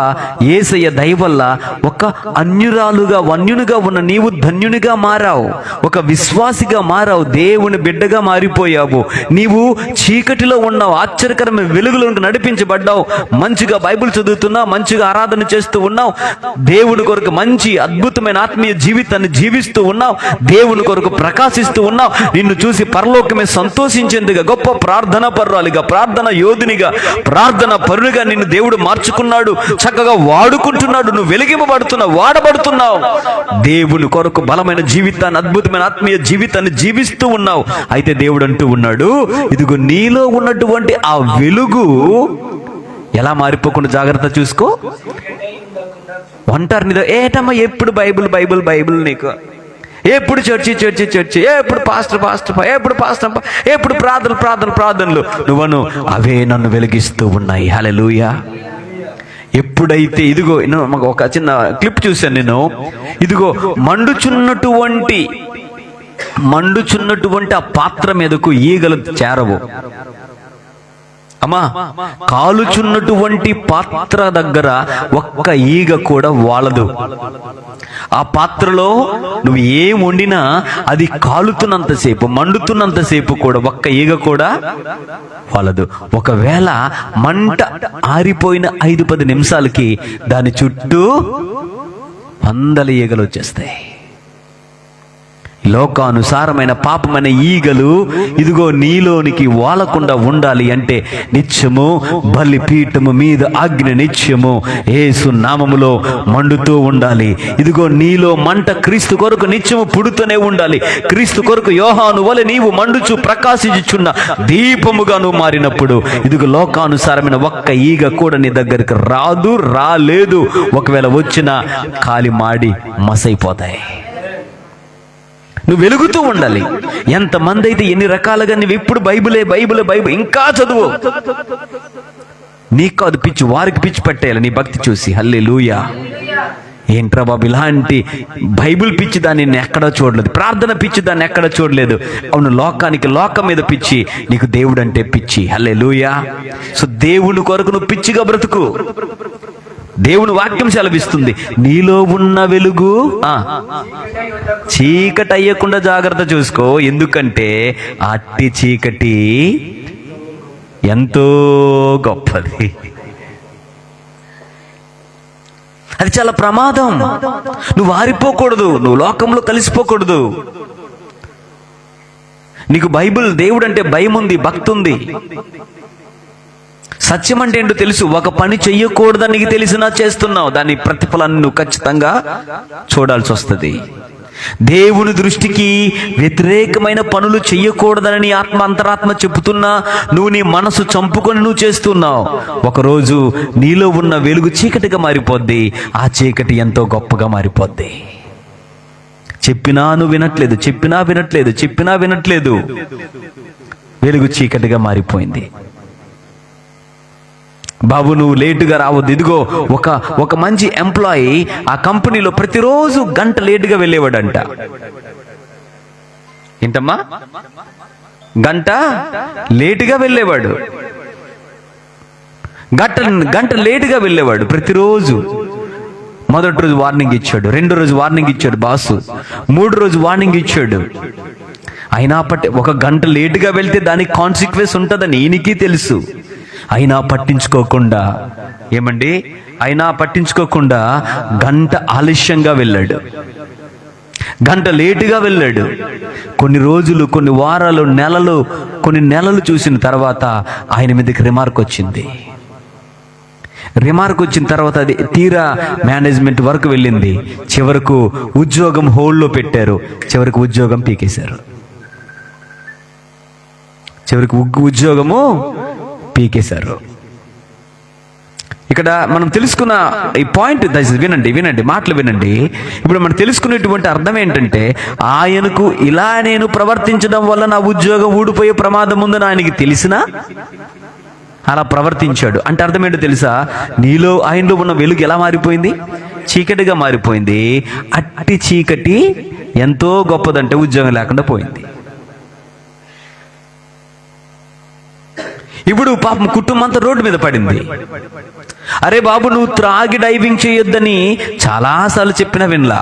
యేసయ్య దయ వల్ల ఒక అన్యురాలుగా వన్యునిగా ఉన్న నీవు ధన్యునిగా మారావు, ఒక విశ్వాసిగా మారావు, దేవుని బిడ్డగా మారిపోయావు. నీవు చీకటిలో ఉన్నావు, ఆశ్చర్యకరమైన వెలుగులో నడిపించబడ్డావు. మంచిగా బైబిల్ చదువుతున్నావు, మంచిగా ఆరాధన చేస్తూ ఉన్నావు, దేవుని కొరకు మంచి అద్భుతమైన ఆత్మీయ జీవితాన్ని జీవిస్తూ ఉన్నావు, దేవుని కొరకు ప్రకాశిస్తూ ఉన్నావు. నిన్ను చూసి పరలోకమే సంతోషించేందుగా గొప్ప ప్రార్థనా పరురాలిగా, ప్రార్థన యోధునిగా, ప్రార్థన పరునిగా నిన్ను దేవుడు మార్చుకున్నాడు, చక్కగా వాడుకుంటున్నాడు. నువ్వు వెలిగింపబడుతున్నావు, వాడబడుతున్నావు. దేవుని కొరకు బలమైన జీవితాన్ని, అద్భుతమైన ఆత్మీయ జీవితాన్ని జీవిస్తూ ఉన్నావు. అయితే దేవుడు అంటూ ఉన్నాడు, ఇదిగో నీలో ఉన్నటువంటి ఆ వెలుగు ఎలా మారిపోకుండా జాగ్రత్త చూసుకో. ఒంటారు నీదో ఏటమ్మా ఎప్పుడు బైబిల్ బైబిల్ బైబిల్, నీకు ఎప్పుడు చర్చి చర్చి చర్చి, ఎప్పుడు పాస్టర్ పాస్టర్, ఎప్పుడు పాస్టర్, ఎప్పుడు ప్రార్థనలు నువ్వను అవే నన్ను వెలిగిస్తూ ఉన్నాయి. హల్లెలూయా. ఎప్పుడైతే ఇదిగో ఒక చిన్న క్లిప్ చూశాను నేను, ఇదిగో మండుచున్నటువంటి ఆ పాత్ర మీదకు ఈగలు చేరవు. అమ్మా, కాలుచున్నటువంటి పాత్ర దగ్గర ఒక్క ఈగ కూడా వాలదు. ఆ పాత్రలో నువ్వు ఏం వండినా అది కాలుతున్నంతసేపు, మండుతున్నంతసేపు కూడా ఒక్క ఈగ కూడా వాలదు. ఒకవేళ మంట ఆరిపోయిన 5-10 నిమిషాలకి దాని చుట్టూ 100 ఈగలు వచ్చేస్తాయి. లోకానుసారమైన పాపమైన ఈగలు ఇదిగో నీలోనికి వాలకుండా ఉండాలి అంటే నిత్యము బలిపీఠము మీద అగ్ని నిత్యము యేసు నామములో మండుతూ ఉండాలి. ఇదిగో నీలో మంట క్రీస్తు కొరకు నిత్యము పుడుతూనే ఉండాలి. క్రీస్తు కొరకు యోహాను వలె నీవు మండుచు ప్రకాశించుచున్న దీపముగా నువ్వు మారినప్పుడు ఇదిగో లోకానుసారమైన ఒక్క ఈగ కూడా నీ దగ్గరికి రాలేదు. ఒకవేళ వచ్చినా కాలి మాడి మసైపోతాయి. నువ్వు వెలుగుతూ ఉండాలి. ఎంతమంది అయితే ఎన్ని రకాలుగా నువ్వు ఎప్పుడు బైబిలే ఇంకా చదువు, నీకు అది పిచ్చి, వారికి పిచ్చి పట్టేయాలి నీ భక్తి చూసి. హల్లెలూయా. ఏంట్రా బాబు ఇలాంటి బైబిల్ పిచ్చి దాన్ని నేను ఎక్కడా చూడలేదు, ప్రార్థన పిచ్చి దాన్ని ఎక్కడా చూడలేదు. అవును, లోకానికి లోకం మీద పిచ్చి, నీకు దేవుడు అంటే పిచ్చి. హల్లెలూయా. సో దేవుని కొరకు నువ్వు పిచ్చిగా బ్రతుకు. దేవుని వాక్యం సెలవిస్తుంది, నీలో ఉన్న వెలుగు చీకటి అయ్యకుండా జాగ్రత్త చూసుకో. ఎందుకంటే అట్టి చీకటి ఎంతో గొప్పది, అది చాలా ప్రమాదం. నువ్వు ఆరిపోకూడదు, నువ్వు లోకంలో కలిసిపోకూడదు. నీకు బైబిల్, దేవుడు అంటే భయం ఉంది, భక్తి ఉంది. సత్యం అంటే ఏంటో తెలుసు. ఒక పని చెయ్యకూడదని నీకు తెలిసినా చేస్తున్నావు, దాని ప్రతిఫలాన్ని నువ్వు ఖచ్చితంగా చూడాల్సి వస్తుంది. దేవుని దృష్టికి వ్యతిరేకమైన పనులు చెయ్యకూడదని నీ ఆత్మ అంతరాత్మ చెబుతున్నా నువ్వు నీ మనసు చంపుకొని నువ్వు చేస్తున్నావు. ఒకరోజు నీలో ఉన్న వెలుగు చీకటిగా మారిపోద్ది. ఆ చీకటి ఎంతో గొప్పగా మారిపోద్ది. చెప్పినా నువ్వు వినట్లేదు. వెలుగు చీకటిగా మారిపోయింది. బాబు నువ్వు లేటుగా రావద్దు. ఇదిగో ఒక మంచి ఎంప్లాయీ ఆ కంపెనీలో ప్రతిరోజు గంట లేటుగా వెళ్ళేవాడంట. ఏంటమ్మా? గంట లేటుగా వెళ్ళేవాడు. గంట లేటుగా వెళ్ళేవాడు ప్రతిరోజు. మొదటి రోజు వార్నింగ్ ఇచ్చాడు, 2వ రోజు వార్నింగ్ ఇచ్చాడు బాసు, 3వ రోజు వార్నింగ్ ఇచ్చాడు. అయినా ఒక గంట లేటుగా వెళ్తే దానికి కాన్సిక్వెన్స్ ఉంటుందని ఈయనకి తెలుసు. అయినా పట్టించుకోకుండా గంట ఆలస్యంగా వెళ్ళాడు, గంట లేటుగా వెళ్ళాడు. కొన్ని రోజులు, కొన్ని వారాలు, కొన్ని నెలలు చూసిన తర్వాత ఆయన మీదకి రిమార్క్ వచ్చింది. తర్వాత అది తీరా మేనేజ్మెంట్ వరకు వెళ్ళింది. చివరకు ఉద్యోగం హోల్డ్లో పెట్టారు. చివరికి ఉద్యోగం పీకేశారు. ఇక్కడ మనం తెలుసుకున్న ఈ పాయింట్ వినండి, మాటలు వినండి. ఇప్పుడు మనం తెలుసుకునేటువంటి అర్థం ఏంటంటే, ఆయనకు ఇలా నేను ప్రవర్తించడం వల్ల నా ఉద్యోగం ఊడిపోయే ప్రమాదం ఉందని ఆయనకి తెలిసినా అలా ప్రవర్తించాడు. అంటే అర్థం ఏంటో తెలుసా? ఆయనలో ఉన్న వెలుగు ఎలా మారిపోయింది? చీకటిగా మారిపోయింది. అట్టి చీకటి ఎంతో గొప్పదంటే ఉద్యోగం లేకుండా పోయింది. ఇప్పుడు పాపం కుటుంబం అంతా రోడ్డు మీద పడింది. అరే బాబు నువ్వు త్రాగి డ్రైవింగ్ చేయొద్దని చాలాసార్లు చెప్పినా వినలా.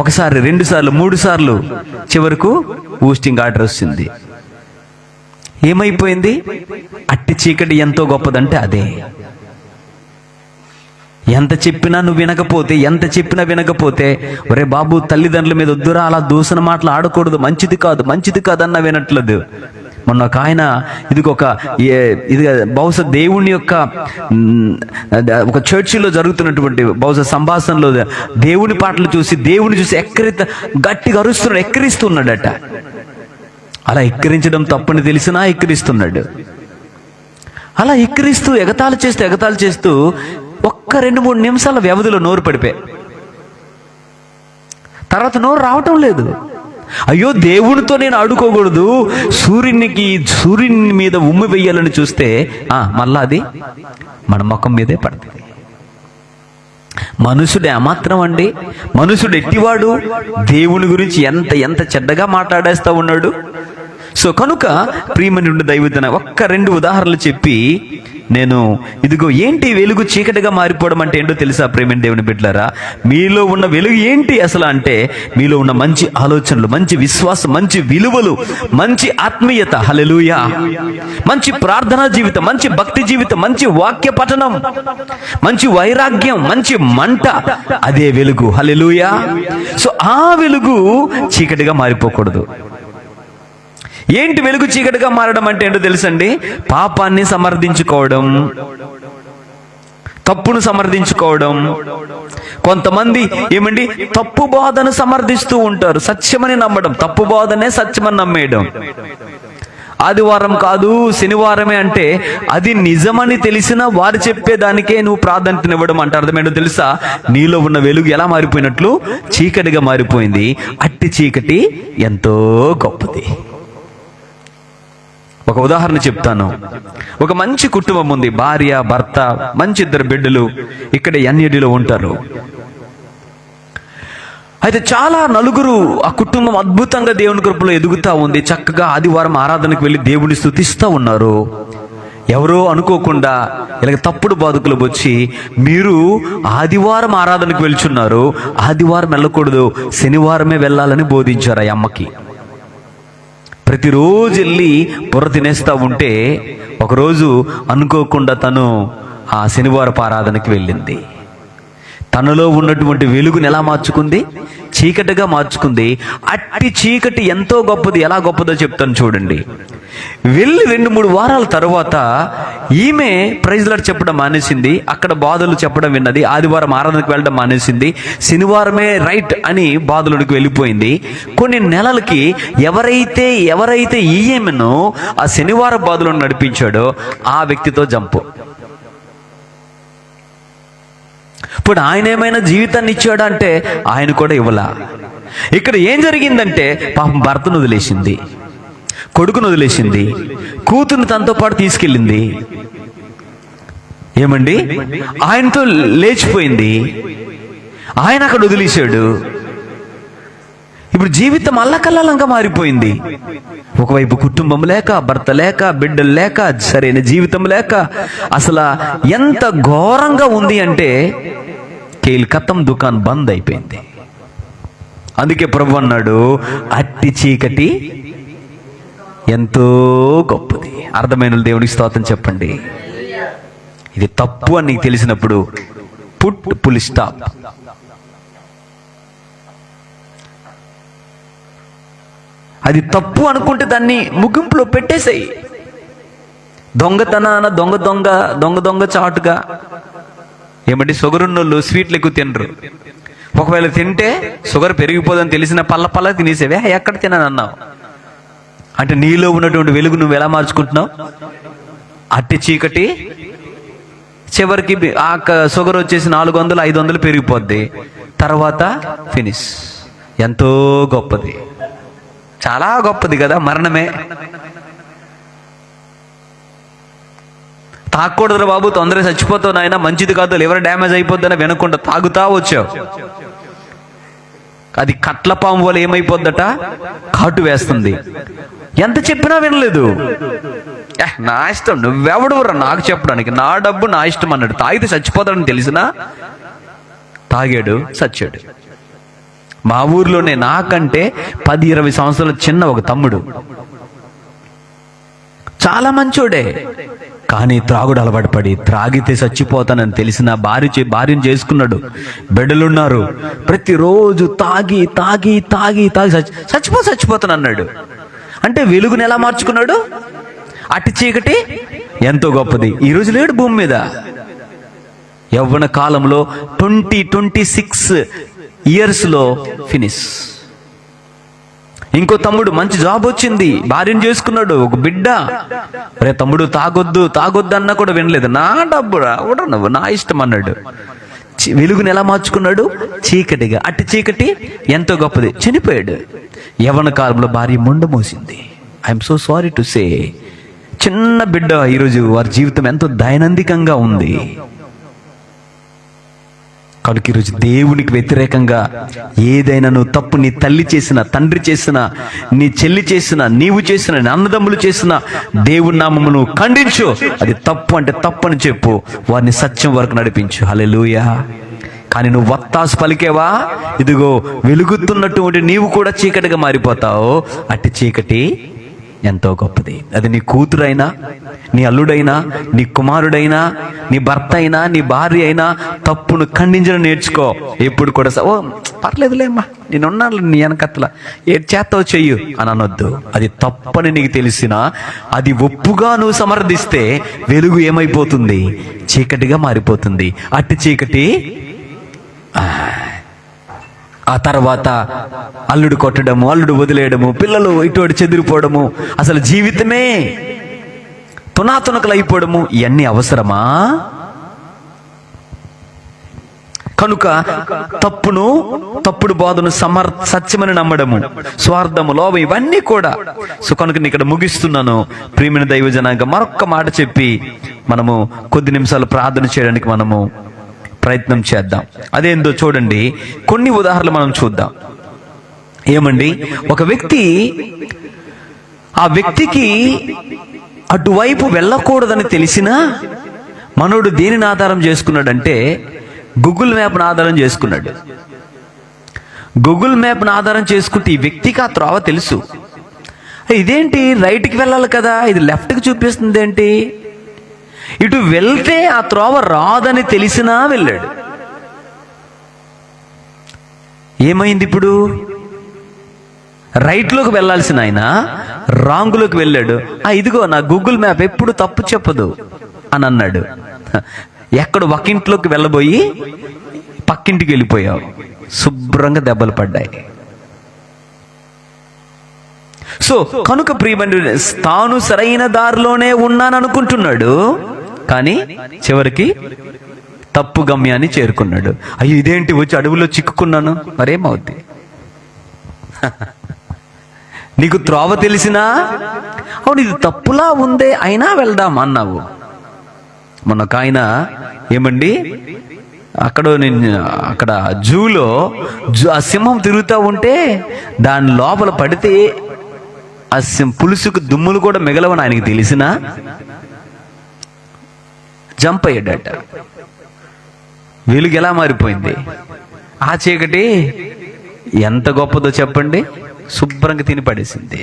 1 సారి, 2 సార్లు, 3 సార్లు, చివరకు పోస్టింగ్ ఆర్డర్ వచ్చింది. ఏమైపోయింది? అట్టి చీకటి ఎంతో గొప్పదంటే అదే. ఎంత చెప్పినా వినకపోతే ఒరే బాబు తల్లిదండ్రుల మీద వద్దురా, అలా దూసన మాటలు ఆడకూడదు, మంచిది కాదు అన్న వినట్లేదు. మొన్న ఒక ఆయన ఇది బహుశా దేవుని యొక్క ఒక చర్చిలో జరుగుతున్నటువంటి బహుశా సంభాషణలో దేవుని పాటలు చూసి గట్టిగా అరుస్తున్నాడు, ఎక్కిరిస్తున్నాడట. అలా ఎక్కిరించడం తప్పని తెలిసినా ఎక్కిరిస్తున్నాడు. అలా ఎక్కిరిస్తూ ఎగతాళి చేస్తూ ఒక్క 2-3 నిమిషాల వ్యవధిలో నోరు పడిపోయి తర్వాత నోరు రావటం లేదు. అయ్యో దేవునితో నేను ఆడుకోకూడదు, సూర్యుని మీద ఉమ్మి వెయ్యాలని చూస్తే మళ్ళా అది మన ముఖం మీదే పడుతుంది. మనుషుడు ఏమాత్రం అండి, మనుషుడు ఎట్టివాడు, దేవుని గురించి ఎంత చెడ్డగా మాట్లాడేస్తా ఉన్నాడు. సో కనుక ప్రియమైన దైవజన ఒక్క 2 ఉదాహరణలు చెప్పి నేను ఇదిగో ఏంటి వెలుగు చీకటిగా మారిపోవడం అంటే ఏంటో తెలుసా ప్రియమైన దేవుని బిడ్డలారా? మీలో ఉన్న వెలుగు ఏంటి అసలు అంటే మీలో ఉన్న మంచి ఆలోచనలు, మంచి విశ్వాసం, మంచి విలువలు, మంచి ఆత్మీయత, హల్లెలూయా, మంచి ప్రార్థనా జీవితం, మంచి భక్తి జీవితం, మంచి వాక్య పఠనం, మంచి వైరాగ్యం, మంచి మంట, అదే వెలుగు. హల్లెలూయా. సో ఆ వెలుగు చీకటిగా మారిపోకూడదు. ఏంటి వెలుగు చీకటిగా మారడం అంటే ఏంటో తెలుసండి? పాపాన్ని సమర్థించుకోవడం, తప్పును సమర్థించుకోవడం. కొంతమంది ఏమండి తప్పు బోధను సమర్థిస్తూ ఉంటారు, సత్యమని నమ్మడం, తప్పు బోధనే సత్యమని నమ్మేయడం. ఆదివారం కాదు శనివారమే అంటే అది నిజమని తెలిసినా వారు చెప్పేదానికే నువ్వు ప్రాధాన్యతనివ్వడం అంటే అర్థమేంటో తెలుసా? నీలో ఉన్న వెలుగు ఎలా మారిపోయినట్లు? చీకటిగా మారిపోయింది. అట్టి చీకటి ఎంతో గొప్పది. ఒక ఉదాహరణ చెప్తాను. ఒక మంచి కుటుంబం ఉంది, భార్య, భర్త, మంచి 2 బిడ్డలు ఇక్కడ ఎన్ఏడిలో ఉంటారు. అయితే చాలా నలుగురు ఆ కుటుంబం అద్భుతంగా దేవుని కృపలో ఎదుగుతా ఉంది. చక్కగా ఆదివారం ఆరాధనకు వెళ్ళి దేవుని స్తుతిస్తూ ఉన్నారు. ఎవరో అనుకోకుండా ఇలాగ తప్పుడు బాధకులు వచ్చి, మీరు ఆదివారం ఆరాధనకు వెళ్తున్నారు, ఆదివారం వెళ్ళకూడదు, శనివారమే వెళ్ళాలని బోధించారు ఆ అమ్మకి. ప్రతిరోజు వెళ్ళి బుర్ర తినేస్తూ ఉంటే ఒకరోజు అనుకోకుండా తను ఆ శనివారపు ఆరాధనకి వెళ్ళింది. తనలో ఉన్నటువంటి వెలుగుని ఎలా మార్చుకుంది? చీకటిగా మార్చుకుంది. అట్టి చీకటి ఎంతో గొప్పది. ఎలా గొప్పదో చెప్తాను చూడండి. వెళ్ళి 2-3 వారాల తర్వాత ఈమె ప్రైజ్ లార్డ్ చెప్పడం మానేసింది, అక్కడ బాధలు చెప్పడం విన్నది, ఆదివారం ఆరాధనకు వెళ్ళడం మానేసింది, శనివారమే రైట్ అని బాధలకు వెళ్ళిపోయింది. కొన్ని నెలలకి ఎవరైతే ఈమెను ఆ శనివార బాధలను నడిపించాడో ఆ వ్యక్తితో జంపు. ఇప్పుడు ఆయన ఏమైనా జీవితాన్ని ఇచ్చాడా అంటే ఆయన కూడా ఇవ్వలా. ఇక్కడ ఏం జరిగిందంటే పాపం భర్తను వదిలేసింది, కొడుకును వదిలేసింది, కూతుర్ని తనతో పాటు తీసుకెళ్ళింది. ఏమండి ఆయనతో లేచిపోయింది, ఆయన అక్కడ వదిలేశాడు. ఇప్పుడు జీవితం అల్లకల్లంగా మారిపోయింది. ఒకవైపు కుటుంబం లేక, భర్త లేక, బిడ్డలు లేక, సరైన జీవితం లేక, అసలు ఎంత ఘోరంగా ఉంది అంటే కేల్కతం దుకాన్ బంద్ అయిపోయింది. అందుకే ప్రభు అన్నాడు, అట్టి చీకటి ఎంతో గొప్పది. అర్థమైన దేవునికి స్తోత్రం చెప్పండి. ఇది తప్పు అని నీకు తెలిసినప్పుడు పుల్ స్టాప్. అది తప్పు అనుకుంటే దాన్ని ముగింపులో పెట్టేసాయి. దొంగతనాన దొంగ చాటుగా ఏమంటే షుగరున్నోళ్ళు స్వీట్లు ఎక్కువ తినరు. ఒకవేళ తింటే షుగర్ పెరిగిపోదని తెలిసిన పల్ల తినేసేవే, ఎక్కడ తిననన్నావు అంటే నీలో ఉన్నటువంటి వెలుగు నువ్వు ఎలా మార్చుకుంటున్నావు? అట్టి చీకటి చివరికి ఆ షుగర్ వచ్చేసి 400-500 పెరిగిపోద్ది. తర్వాత ఫినిష్. ఎంతో గొప్పది, చాలా గొప్పది కదా మరణమే. తాగకూడదురా బాబు, తొందరగా చచ్చిపోతావు నాయన, మంచిది కాదు, లివర్ డ్యామేజ్ అయిపోద్దని వినకుండా తాగుతా వచ్చావు. అది కట్లపాము వల్ల ఏమైపోద్దట, కాటు వేస్తుంది. ఎంత చెప్పినా వినలేదు. నా ఇష్టం, నువ్వెవడురా నాకు చెప్పడానికి, నా డబ్బు నా ఇష్టం అన్నాడు. తాగితే చచ్చిపోతాడని తెలిసినా తాగాడు, చచ్చాడు. మా ఊర్లోనే నాకంటే 10-20 సంవత్సరాల చిన్న ఒక తమ్ముడు, చాలా మంచోడే, కానీ త్రాగుడు అలవాటు పడి త్రాగితే చచ్చిపోతానని తెలిసిన భార్యను చేసుకున్నాడు, బిడ్డలున్నారు. ప్రతిరోజు తాగి తాగి తాగి తాగి చచ్చిపోతాను అన్నాడు. అంటే వెలుగుని ఎలా మార్చుకున్నాడు? అట్టి చీకటి ఎంతో గొప్పది. ఈరోజు లేడు భూమి మీద. యవ్వన కాలంలో 26 ఇయర్స్లో ఫినిష్. ఇంకో తమ్ముడు మంచి జాబ్ వచ్చింది, భార్యను చేసుకున్నాడు, ఒక బిడ్డ. రే తమ్ముడు తాగొద్దు అన్నా కూడా వినలేదు. నా డబ్బురా నువ్వు నా ఇష్టం అన్నాడు. వెలుగుని ఎలా మార్చుకున్నాడు? చీకటిగా. అట్టి చీకటి ఎంతో గొప్పది. చనిపోయాడు. యవ్వన కాలంలో భార్య మొండ మోసింది. I'm so sorry to say, చిన్న బిడ్డ ఈరోజు వారి జీవితం ఎంతో దైనందికంగా ఉంది. కనుక ఈరోజు దేవునికి వ్యతిరేకంగా ఏదైనా నువ్వు తప్పు, నీ తల్లి చేసిన, తండ్రి చేసిన, నీ చెల్లి చేసిన, నీవు చేసిన, నీ అన్నదమ్ములు చేసిన, దేవుని నామము నువ్వు ఖండించు. అది తప్పు అంటే తప్పు అని చెప్పు, వారిని సత్యం వరకు నడిపించు. హల్లెలూయా. కానీ నువ్వు వత్తాసు పలికేవా, ఇదిగో వెలుగుతున్నటువంటి నీవు కూడా చీకటిగా మారిపోతావు. అట్టి చీకటి ఎంతో గొప్పది. అది నీ కూతురైనా, నీ అల్లుడైనా, నీ కుమారుడైనా, నీ భర్త అయినా, నీ భార్య అయినా తప్పును ఖండించడం నేర్చుకో. ఎప్పుడు కూడా ఓ పర్లేదులేమ్మా, నేనున్నాను నీ వెనకట్ల, ఏ చేస్తావు చెయ్యు అని అనొద్దు. అది తప్పని నీకు తెలిసినా అది ఒప్పుగా నువ్వు సమర్థిస్తే వెలుగు ఏమైపోతుంది? చీకటిగా మారిపోతుంది. అట్టి చీకటి ఆ తర్వాత అల్లుడు కొట్టడము, అల్లుడు వదిలేయడము, పిల్లలు ఇటు చెదిరిపోవడము, అసలు జీవితమే తునాతునకలు అయిపోవడము, ఇవన్నీ అవసరమా? కనుక తప్పుడు బోధను సత్యమని నమ్మడము, స్వార్థము, లోభం, ఇవన్నీ కూడా. సో కనుక నేను ఇక్కడ ముగిస్తున్నాను. ప్రియమైన దైవజనాంగం, మరొక్క మాట చెప్పి మనము కొద్ది నిమిషాలు ప్రార్థన చేయడానికి మనము ప్రయత్నం చేద్దాం. అదేందో చూడండి, కొన్ని ఉదాహరణలు మనం చూద్దాం. ఏమండి, ఒక వ్యక్తి, ఆ వ్యక్తికి అటువైపు వెళ్ళకూడదని తెలిసినా మనోడు దేనిని ఆధారం చేసుకున్నాడంటే గూగుల్ మ్యాప్ను ఆధారం చేసుకున్నాడు. గూగుల్ మ్యాప్ను ఆధారం చేసుకుంటే ఈ వ్యక్తికి ఆ త్రోవ తెలుసు. ఇదేంటి, రైట్కి వెళ్ళాలి కదా, ఇది లెఫ్ట్కి చూపిస్తుంది ఏంటి? ఇటు వెళ్తే ఆ త్రోవ రాదని తెలిసినా వెళ్ళాడు. ఏమైంది ఇప్పుడు? రైట్లోకి వెళ్ళాల్సిన ఆయన రాంగులోకి వెళ్ళాడు. ఇదిగో నా గూగుల్ మ్యాప్ ఎప్పుడు తప్పు చెప్పదు అని అన్నాడు. ఎక్కడ ఒకింట్లోకి వెళ్ళబోయి పక్కింటికి వెళ్ళిపోయావు, శుభ్రంగా దెబ్బలు పడ్డాయి. సో కనుక ప్రియమైన, తాను సరైన దారిలోనే ఉన్నాననుకుంటున్నాడు, కానీ చివరికి తప్పు గమ్యాన్ని చేరుకున్నాడు. అయ్యో ఇదేంటి, వచ్చి అడవుల్లో చిక్కుకున్నాను, మరేమవుద్ది? నీకు త్రోవ తెలిసినా, అవును ఇది తప్పులా ఉందే, అయినా వెళ్దాం అన్నావు. మొన్న ఆయన ఏమండి, అక్కడ జూలో ఆ సింహం తిరుగుతూ ఉంటే దాని లోపల పడితే ఆ పులుసుకు దుమ్ములు కూడా మిగలవని ఆయనకి తెలిసినా జంప్ అయ్యాడట. వెలుగు ఎలా మారిపోయింది? ఆ చీకటి ఎంత గొప్పదో చెప్పండి, శుభ్రంగా తిని పడేసింది.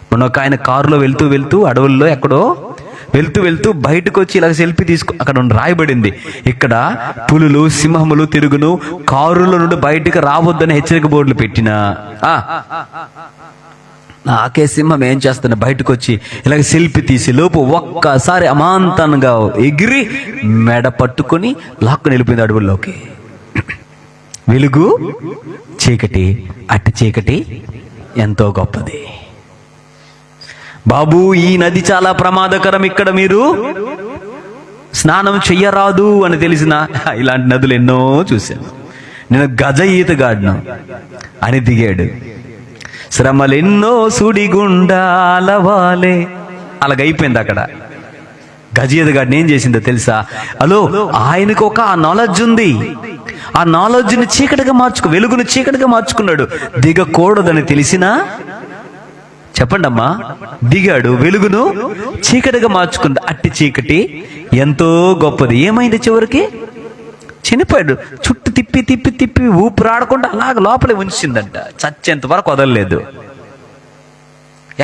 మొన్న ఒక ఆయన కారులో వెళ్తూ అడవుల్లో ఎక్కడో వెళ్తూ బయటకు వచ్చి ఇలా సెల్ఫీ అక్కడ రాయబడింది, ఇక్కడ పులులు, సింహములు తిరుగును, కారులో నుండి బయటకు రావద్దని హెచ్చరిక బోర్డులు పెట్టినా నాకే సింహం ఏం చేస్తున్నా, బయటకు వచ్చి ఇలాగ సెల్ఫీ తీసి లోపు ఒక్కసారి అమాంతంగా ఎగిరి మెడ పట్టుకొని లాక్కుని వెళ్ళిపోయింది అడవుల్లోకి. వెలుగు, చీకటి, అట్టి చీకటి ఎంతో గొప్పది. బాబు ఈ నది చాలా ప్రమాదకరం, ఇక్కడ మీరు స్నానం చెయ్యరాదు అని తెలిసిన ఇలాంటి నదులు ఎన్నో చూశాను. నేను గజ ఈతగాడ్ను అని దిగాడు. శ్రమలెన్నో సుడిగుండాలవాలే, అలాగైపోయింది అక్కడ. గజీతగాడిని ఏం చేసిందో తెలుసా? హలో, ఆయనకు ఒక నాలెడ్జ్ ఉంది. ఆ నాలెడ్జ్ని చీకటిగా వెలుగును చీకటిగా మార్చుకున్నాడు. దిగకూడదని తెలిసినా, చెప్పండి అమ్మా, దిగాడు, వెలుగును చీకటిగా మార్చుకుంది. అట్టి చీకటి ఎంతో గొప్పది. ఏమైంది? చివరికి చనిపోయాడు. చుట్టూ తిప్పి ఊపిరాడకుండా అలాగ లోపలే ఉంచిందంట, చచ్చేంత వరకు వదలలేదు.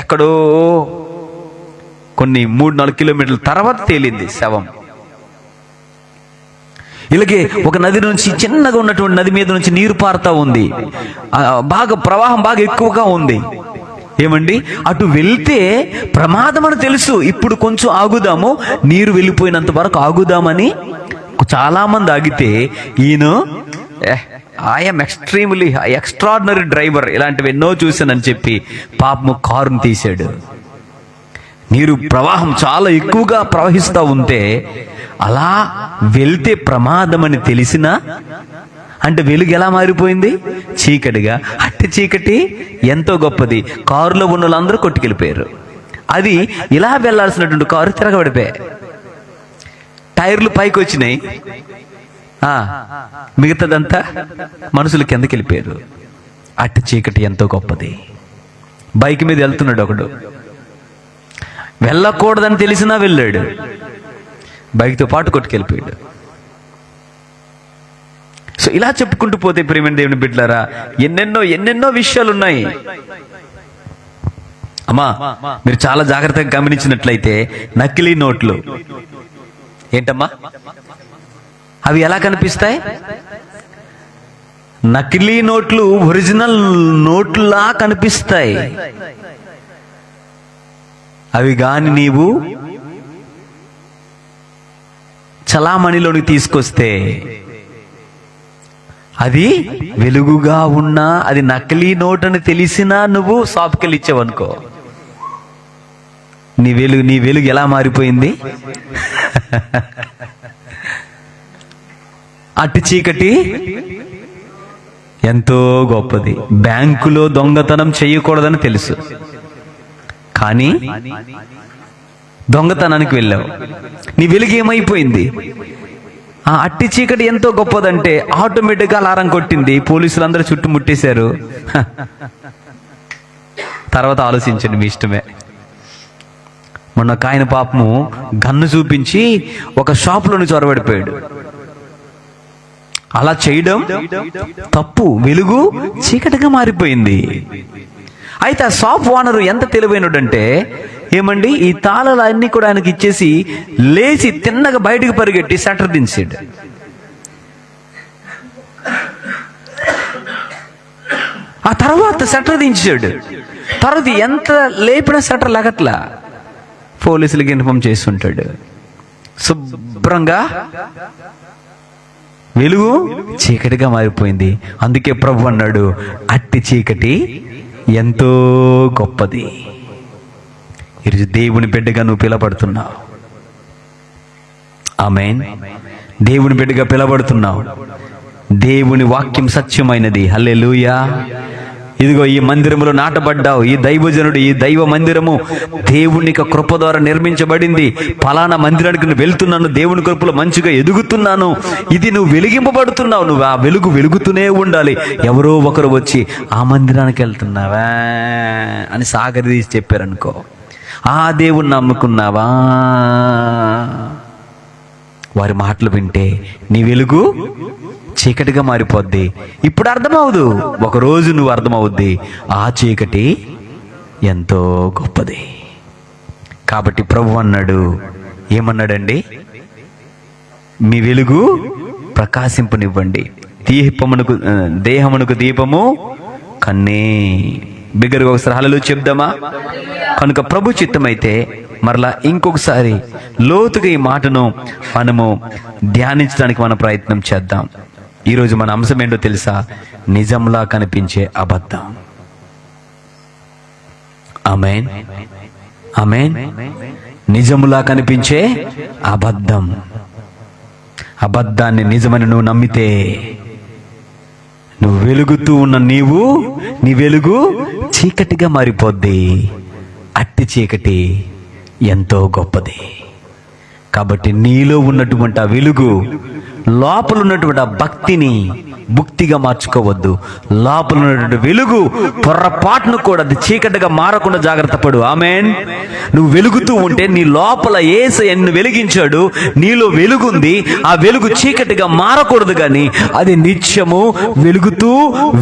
ఎక్కడో కొన్ని 3-4 కిలోమీటర్ల తర్వాత తేలింది శవం. ఇలాగే ఒక నది నుంచి, చిన్నగా ఉన్నటువంటి నది మీద నుంచి నీరు పారుతా ఉంది, ప్రవాహం బాగా ఎక్కువగా ఉంది. ఏమండి, అటు వెళ్తే ప్రమాదం అని తెలుసు. ఇప్పుడు కొంచెం ఆగుదాము, నీరు వెళ్ళిపోయినంత వరకు ఆగుదామని చాలా మంది ఆగితే ఈయన ఐఎమ్ ఎక్స్ట్రీమ్లీ ఎక్స్ట్రాడినరీ డ్రైవర్, ఇలాంటివి ఎన్నో చూశానని చెప్పి పాపము కారును తీశాడు. నీరు ప్రవాహం చాలా ఎక్కువగా ప్రవహిస్తూ ఉంటే అలా వెళ్తే ప్రమాదం అని తెలిసినా, అంటే వెలుగు ఎలా మారిపోయింది? చీకటిగా. అట్టి చీకటి ఎంతో గొప్పది. కారులో ఉన్న వాళ్ళందరూ కొట్టుకెళ్ళిపోయారు. అది ఇలా వెళ్లాల్సినటువంటి కారు తిరగబడిపోయాయి. టైర్లు పైకి వచ్చినాయి, మిగతాదంతా మనుషులు కిందకి వెళ్ళిపోయారు. అట్టి చీకటి ఎంతో గొప్పది. బైక్ మీద వెళ్తున్నాడు ఒకడు, వెళ్ళకూడదని తెలిసినా వెళ్ళాడు, బైక్తో పాటు కొట్టుకెళ్ళిపోయాడు. సో ఇలా చెప్పుకుంటూ పోతే ప్రియమైన దేవుని బిడ్డలారా, ఎన్నెన్నో ఎన్నెన్నో విషయాలు ఉన్నాయి. అమ్మా, మీరు చాలా జాగ్రత్తగా గమనించినట్లయితే నకిలీ నోట్లు ఏంటమ్మా, అవి ఎలా కనిపిస్తాయి? నకిలీ నోట్లు ఒరిజినల్ నోట్లా కనిపిస్తాయి. అవి గాని నీవు చలామణిలోనికి తీసుకొస్తే అది వెలుగుగా ఉన్నా, అది నకిలీ నోట్ అని తెలిసినా నువ్వు షాప్కి వెళ్ళి ఇచ్చావనుకో, నీ వెలుగు ఎలా మారిపోయింది? అట్టి చీకటి ఎంతో గొప్పది. బ్యాంకులో దొంగతనం చేయకూడదని తెలుసు, కానీ దొంగతనానికి వెళ్ళావు, నీ వెలుగు ఏమైపోయింది? ఆ అట్టి చీకటి ఎంతో గొప్పదంటే ఆటోమేటిక్గా అలారం కొట్టింది, పోలీసులందరూ చుట్టుముట్టేశారు. తర్వాత ఆలోచించండి, మీ ఇష్టమే. మొన్న ఒక ఆయన పాపము గన్ను చూపించి ఒక షాప్లోని చొరబడిపోయాడు. అలా చేయడం తప్పు, వెలుగు చీకటిగా మారిపోయింది. అయితే ఆ షాప్ ఓనరు ఎంత తెలివైనడంటే, ఏమండి ఈ తాళాలు అన్ని కూడా ఆయనకి ఇచ్చేసి లేచి తిన్నగా బయటకు పరిగెట్టి షట్టర్ దించాడు. ఆ తర్వాత షట్టర్ దించాడు. తర్వాత ఎంత లేపినా షట్టర్ లగట్లా, పోలీసులకి ఇన్ఫార్మ్ చేస్తుంటాడు. శుభ్రంగా వెలుగు చీకటిగా మారిపోయింది. అందుకే ప్రభు అన్నాడు, అట్టి చీకటి ఎంతో గొప్పది. ఈరోజు దేవుని బిడ్డగా నువ్వు పిలబడుతున్నావు. ఆమేన్. దేవుని బిడ్డగా పిలబడుతున్నావు. దేవుని వాక్యం సత్యమైనది. హల్లెలూయా. ఇదిగో ఈ మందిరములో నాటబడ్డావు. ఈ దైవజనుడు, ఈ దైవ మందిరము దేవుని కృప ద్వారా నిర్మించబడింది. ఫలానా మందిరానికి నువ్వు వెళ్తున్నాను, దేవుని కృపలో మంచిగా ఎదుగుతున్నాను. ఇది నువ్వు వెలిగింపబడుతున్నావు. నువ్వు ఆ వెలుగు వెలుగుతూనే ఉండాలి. ఎవరో ఒకరు వచ్చి ఆ మందిరానికి వెళ్తున్నావా అని సాగరీసి చెప్పారనుకో, ఆ దేవుణ్ణి నమ్ముకున్నావా, వారి మాటలు వింటే నీ వెలుగు చీకటిగా మారిపోద్ది. ఇప్పుడు అర్థమవుదు, ఒకరోజు నువ్వు అర్థమవుద్ది, ఆ చీకటి ఎంతో గొప్పది. కాబట్టి ప్రభు అన్నాడు, ఏమన్నాడండి? మీ వెలుగు ప్రకాశింపనివ్వండి, దేహమునకు దీపము కన్నే. బిగ్గరగా ఒకసారి హల్లెలూయా చెప్దామా? కనుక ప్రభు చిత్తమైతే మరలా ఇంకొకసారి లోతుగా ఈ మాటను మనము ధ్యానించడానికి మన ప్రయత్నం చేద్దాం. ఈరోజు మన అంశం ఏంటో తెలుసా? నిజంలా కనిపించే అబద్ధం. ఆమేన్, ఆమేన్. నిజములా కనిపించే అబద్ధం. అబద్ధాన్ని నిజమని నువ్వు నమ్మితే, నువ్వు వెలుగుతూ ఉన్న నీ వెలుగు చీకటిగా మారిపోద్ది. అట్టి చీకటి ఎంతో గొప్పది. కాబట్టి నీలో ఉన్నటువంటి ఆ వెలుగు, లోపల ఉన్నటువంటి ఆ భక్తిని భుక్తిగా మార్చుకోవద్దు. లోపల ఉన్నటువంటి వెలుగు పొర్రపాటును కూడా అది చీకటిగా మారకుండా జాగ్రత్త పడు. ఆమేన్. నువ్వు వెలుగుతూ ఉంటే నీ లోపల యేసయ్య నిన్ను వెలిగించాడు, నీలో వెలుగుంది. ఆ వెలుగు చీకటిగా మారకూడదు, కానీ అది నిత్యము వెలుగుతూ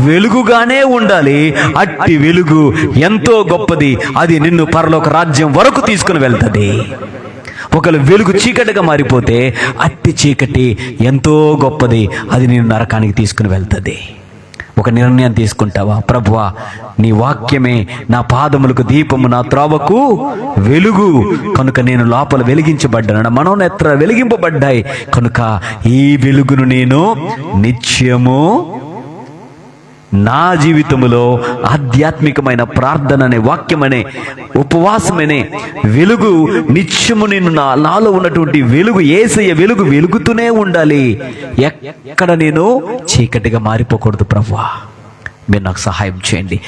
వెలుగుగానే ఉండాలి. అట్టి వెలుగు ఎంతో గొప్పది. అది నిన్ను పరలోక రాజ్యం వరకు తీసుకుని వెళ్తుంది. ఒకవేళ వెలుగు చీకటిగా మారిపోతే అట్టి చీకటి ఎంతో గొప్పది, అది నేను నరకానికి తీసుకుని వెళ్తుంది. ఒక నిర్ణయం తీసుకుంటావా? ప్రభువా, నీ వాక్యమే నా పాదములకు దీపము, నా త్రోవకు వెలుగు. కనుక నేను లోపల వెలిగించబడ్డాను, నా మనోనేత్ర వెలిగింపబడ్డాయి. కనుక ఈ వెలుగును నేను నిత్యము నా జీవితములో ఆధ్యాత్మికమైన ప్రార్థన అనే వాక్యమనే ఉపవాసమనే వెలుగు నిత్యము నేను నాలో ఉన్నటువంటి వెలుగు, యేసయ్య వెలుగు వెలుగుతూనే ఉండాలి. ఎక్కడ నేను చీకటిగా మారిపోకూడదు ప్రభువా. మీరు నాకు సహాయం చేయండి.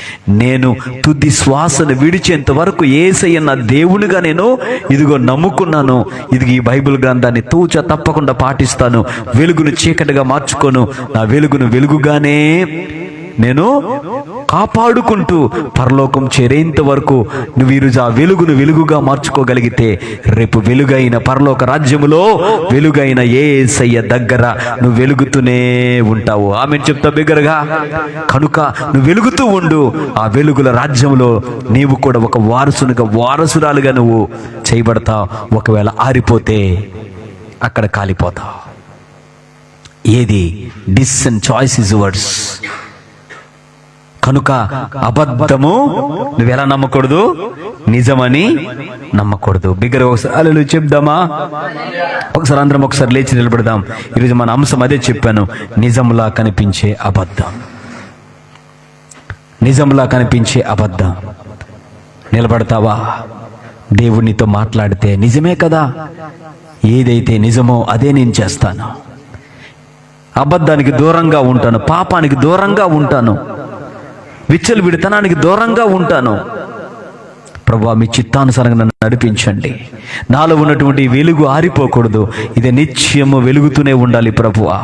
నేను తుది శ్వాసను విడిచేంత వరకు యేసయ్య నా దేవునిగా నేను ఇదిగో నమ్ముకున్నాను. ఇదిగో ఈ బైబిల్ గ్రంథాన్ని తూచ తప్పకుండా పాటిస్తాను. వెలుగును చీకటిగా మార్చుకోను. నా వెలుగును వెలుగుగానే నేను కాపాడుకుంటూ పరలోకం చేరేంత వరకు నువ్వు ఈరోజు ఆ వెలుగును వెలుగుగా మార్చుకోగలిగితే రేపు వెలుగైన పరలోక రాజ్యములో వెలుగైన యేసయ్య దగ్గర నువ్వు వెలుగుతూనే ఉంటావు. ఆమె చెప్తా బిగ్గరగా. కనుక నువ్వు వెలుగుతూ ఉండు. ఆ వెలుగుల రాజ్యంలో నీవు కూడా ఒక వారసురాలుగా నువ్వు చేయబడతావు. ఒకవేళ ఆరిపోతే అక్కడ కాలిపోతావు. ఏది డిసిషన్, చాయిస్ ఇస్ యువర్స్. కనుక అబద్ధము నువ్వెలా నమ్మకూడదు, నిజమని నమ్మకూడదు. బిగ్గర ఒకసారి హల్లెలూయా చెప్దామా? ఒకసారి అందరం ఒకసారి లేచి నిలబడదాం. ఈరోజు మన అంశం అదే చెప్పాను, నిజంలా కనిపించే అబద్ధం. నిజంలా కనిపించే అబద్ధం. నిలబడతావా? దేవునితో మాట్లాడితే నిజమే కదా, ఏదైతే నిజమో అదే నేను చేస్తాను. అబద్ధానికి దూరంగా ఉంటాను, పాపానికి దూరంగా ఉంటాను, విచ్చలవిడితనానికి దూరంగా ఉంటాను. ప్రభువా, మీ చిత్తానుసారంగా నన్ను నడిపించండి. నాలో ఉన్నటువంటి వెలుగు ఆరిపోకూడదు, ఇది నిత్యము వెలుగుతూనే ఉండాలి ప్రభువా.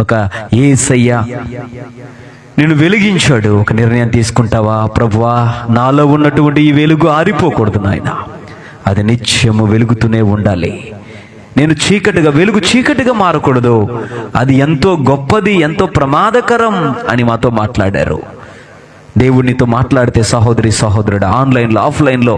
ఒక యేసయ్య నిన్ను వెలిగించాడు. ఒక నిర్ణయం తీసుకుంటావా? ప్రభువా, నాలో ఉన్నటువంటి ఈ వెలుగు ఆరిపోకూడదు నాయన, అది నిత్యము వెలుగుతూనే ఉండాలి. నేను చీకటిగా, వెలుగు చీకటిగా మారకూడదు. అది ఎంతో గొప్పది, ఎంతో ప్రమాదకరం అని మాతో మాట్లాడారు. దేవునితో మాట్లాడితే సహోదరి సహోదరుడా, ఆన్లైన్లో ఆఫ్లైన్లో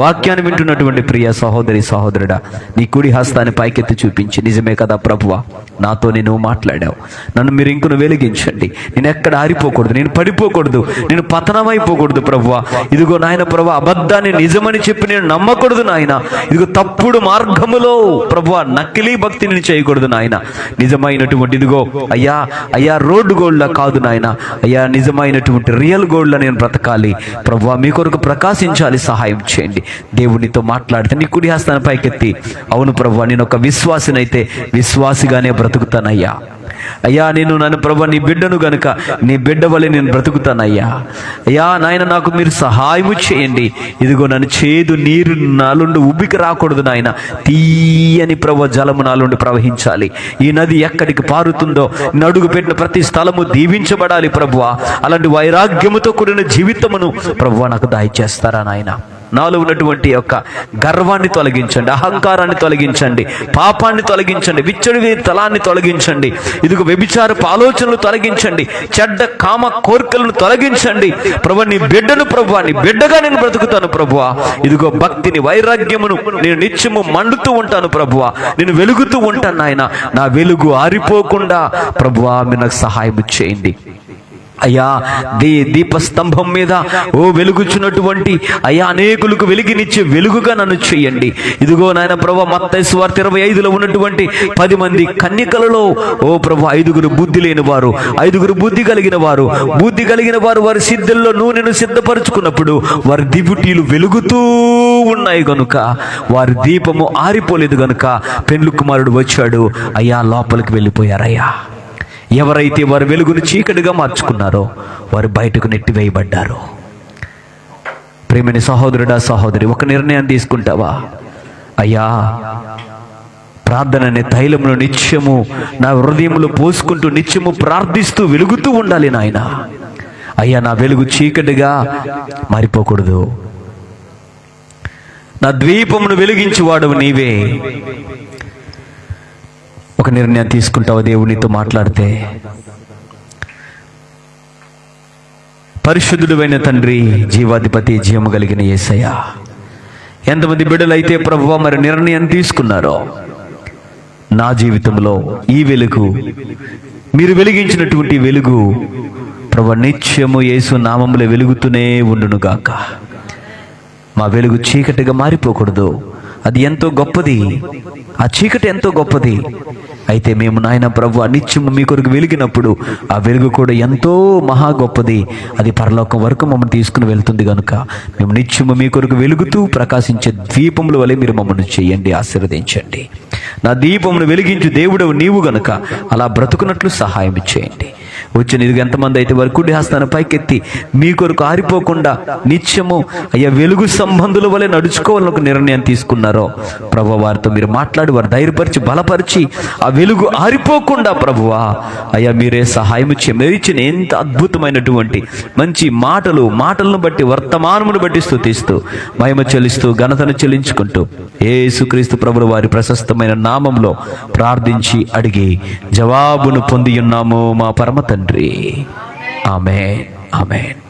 వాక్యాన్ని వింటున్నటువంటి ప్రియ సహోదరి సహోదరుడా, నీ కుడి హస్తాన్ని పైకెత్తి చూపించి, నిజమే కదా ప్రభువా, నాతో నేను మాట్లాడావు, నన్ను మీరు ఇంకను వెలిగించండి. నేను ఎక్కడ ఆరిపోకూడదు, నేను పడిపోకూడదు, నేను పతనమైపోకూడదు ప్రభువా. ఇదిగో నాయన ప్రభువా, అబద్ధాన్ని నిజమని చెప్పి నేను నమ్మకూడదు నాయన. ఇదిగో తప్పుడు మార్గములో ప్రభువా నకిలీ భక్తిని నేను చేయకూడదు నాయన. నిజమైనటువంటి ఇదిగో అయ్యా రోడ్డు గోల్డ్లా కాదు నాయన, అయ్యా నిజమైనటువంటి రియల్ గోల్డ్లా నేను బ్రతకాలి ప్రభువా. మీ కొరకు ప్రకాశించాలి, సహాయం చేయండి. దేవునితో మాట్లాడితే నీ కుడి హస్తాన్ని పైకెత్తి, అవును ప్రభువా, నేను ఒక విశ్వాసినైతే విశ్వాసిగానే బ్రతుకుతానయ్యా. అయ్యా నన్ను ప్రభువా నీ బిడ్డను గనుక నీ బిడ్డ వలె నేను బ్రతుకుతానయ్యా. అయ్యా నాయన, నాకు మీరు సహాయము చేయండి. ఇదిగో నన్ను చేదు నీరు నాలుండి ఉబ్బికి రాకూడదు నాయన, తీయని ప్రభువా జలము నాలుండి ప్రవహించాలి. ఈ నది ఎక్కడికి పారుతుందో నడుగు పెట్టిన ప్రతి స్థలము దీవించబడాలి ప్రభువా. అలాంటి వైరాగ్యముతో కూడిన జీవితమును ప్రభువా నాకు దయచేస్తారా నాయన. నాలో ఉన్నటువంటి యొక్క గర్వాన్ని తొలగించండి, అహంకారాన్ని తొలగించండి, పాపాన్ని తొలగించండి, విచ్చడి తలాన్ని తొలగించండి, ఇదిగో వ్యభిచారపు ఆలోచనలు తొలగించండి, చెడ్డ కామ కోరికలను తొలగించండి ప్రభువా. నీ బిడ్డను ప్రభువా, నీ బిడ్డగా నేను బ్రతుకుతాను ప్రభువా. ఇదిగో భక్తిని, వైరాగ్యమును నేను నిత్యము మండుతూ ఉంటాను ప్రభువా, నేను వెలుగుతూ ఉంటాను నాయన. నా వెలుగు ఆరిపోకుండా ప్రభువా మీరు నాకు సహాయం చేయండి. అయ్యా దీపస్తంభం మీద వెలుగుచున్నటువంటి అయ్యా అనేకులకు వెలిగినిచ్చే వెలుగుగా నన్ను చేయండి. ఇదిగో నాయన ప్రభువా, మత్తయి సువార్త 25లో ఉన్నటువంటి 10 మంది కన్యకలలో ప్రభువా 5 బుద్ధి లేని వారు, 5 బుద్ధి కలిగిన వారు వారి సిద్ధుల్లో నూనెను సిద్ధపరుచుకున్నప్పుడు వారి దివిటీలు వెలుగుతూ ఉన్నాయి గనుక, వారి దీపము ఆరిపోలేదు గనుక పెండ్లి కుమారుడు వచ్చాడు, అయ్యా లోపలికి వెళ్ళిపోయారయ్యా. ఎవరైతే వారి వెలుగును చీకటిగా మార్చుకున్నారో వారు బయటకు నెట్టివేయబడ్డారు. ప్రేమని సహోదరుడా సహోదరి, ఒక నిర్ణయం తీసుకుంటావా? అయ్యా, ప్రార్థన అనే తైలమును నిత్యము నా హృదయంలో పోసుకుంటూ నిత్యము ప్రార్థిస్తూ వెలుగుతూ ఉండాలి నాయన. అయ్యా, నా వెలుగు చీకటిగా మారిపోకూడదు. నా ద్వీపమును వెలిగించువాడు నీవే. ఒక నిర్ణయం తీసుకుంటావు దేవునితో మాట్లాడితే. పరిశుద్ధుడైన తండ్రి, జీవాధిపతి, జీవము కలిగిన యేసయ్య, ఎంతమంది బిడ్డలైతే ప్రభువా మరి నిర్ణయం తీసుకున్నారో నా జీవితంలో ఈ వెలుగు, మీరు వెలిగించినటువంటి వెలుగు ప్రభువా నిత్యము యేసు నామములో వెలుగుతూనే ఉండునుగాక. మా వెలుగు చీకటిగా మారిపోకూడదు. అది ఎంతో గొప్పది, ఆ చీకటి ఎంతో గొప్పది. అయితే మేము నాయన ప్రభువా నిత్యము మీ కొరకు వెలిగినప్పుడు ఆ వెలుగు కూడా ఎంతో మహా గొప్పది. అది పరలోకం వరకు మమ్మల్ని తీసుకుని వెళ్తుంది కనుక మేము నిత్యము మీ కొరకు వెలుగుతూ ప్రకాశించే దీపముల వలె మీరు మమ్మల్ని చేయండి, ఆశీర్వదించండి. నా దీపమును వెలిగించు దేవుడవు నీవు గనుక అలా బ్రతుకున్నట్లు సహాయం చేయండి. వచ్చిన ఇది ఎంతమంది అయితే వారి కుడి హస్తాన్ని పైకెత్తి మీ కొరకు ఆరిపోకుండా నిత్యము అయ్యా వెలుగు సంబంధుల వలె నడుచుకోవాలని ఒక నిర్ణయం తీసుకున్నారో ప్రభు వారితో మీరు మాట్లాడి వారు ధైర్యపరిచి బలపరిచి ఆ వెలుగు ఆరిపోకుండా ప్రభువా అయ్యా మీరే సహాయం ఇచ్చిన ఎంత అద్భుతమైనటువంటి మంచి మాటలను బట్టి వర్తమానమును బట్టి స్తుతిస్తూ మహిమ చెల్లిస్తూ ఘనతను చెల్లించుకుంటూ యేసుక్రీస్తు ప్రభుల వారి ప్రశస్తమైన నామంలో ప్రార్థించి అడిగి జవాబును పొంది ఉన్నాము మా పరమ తండ్రి. ఆమేన్, ఆమేన్.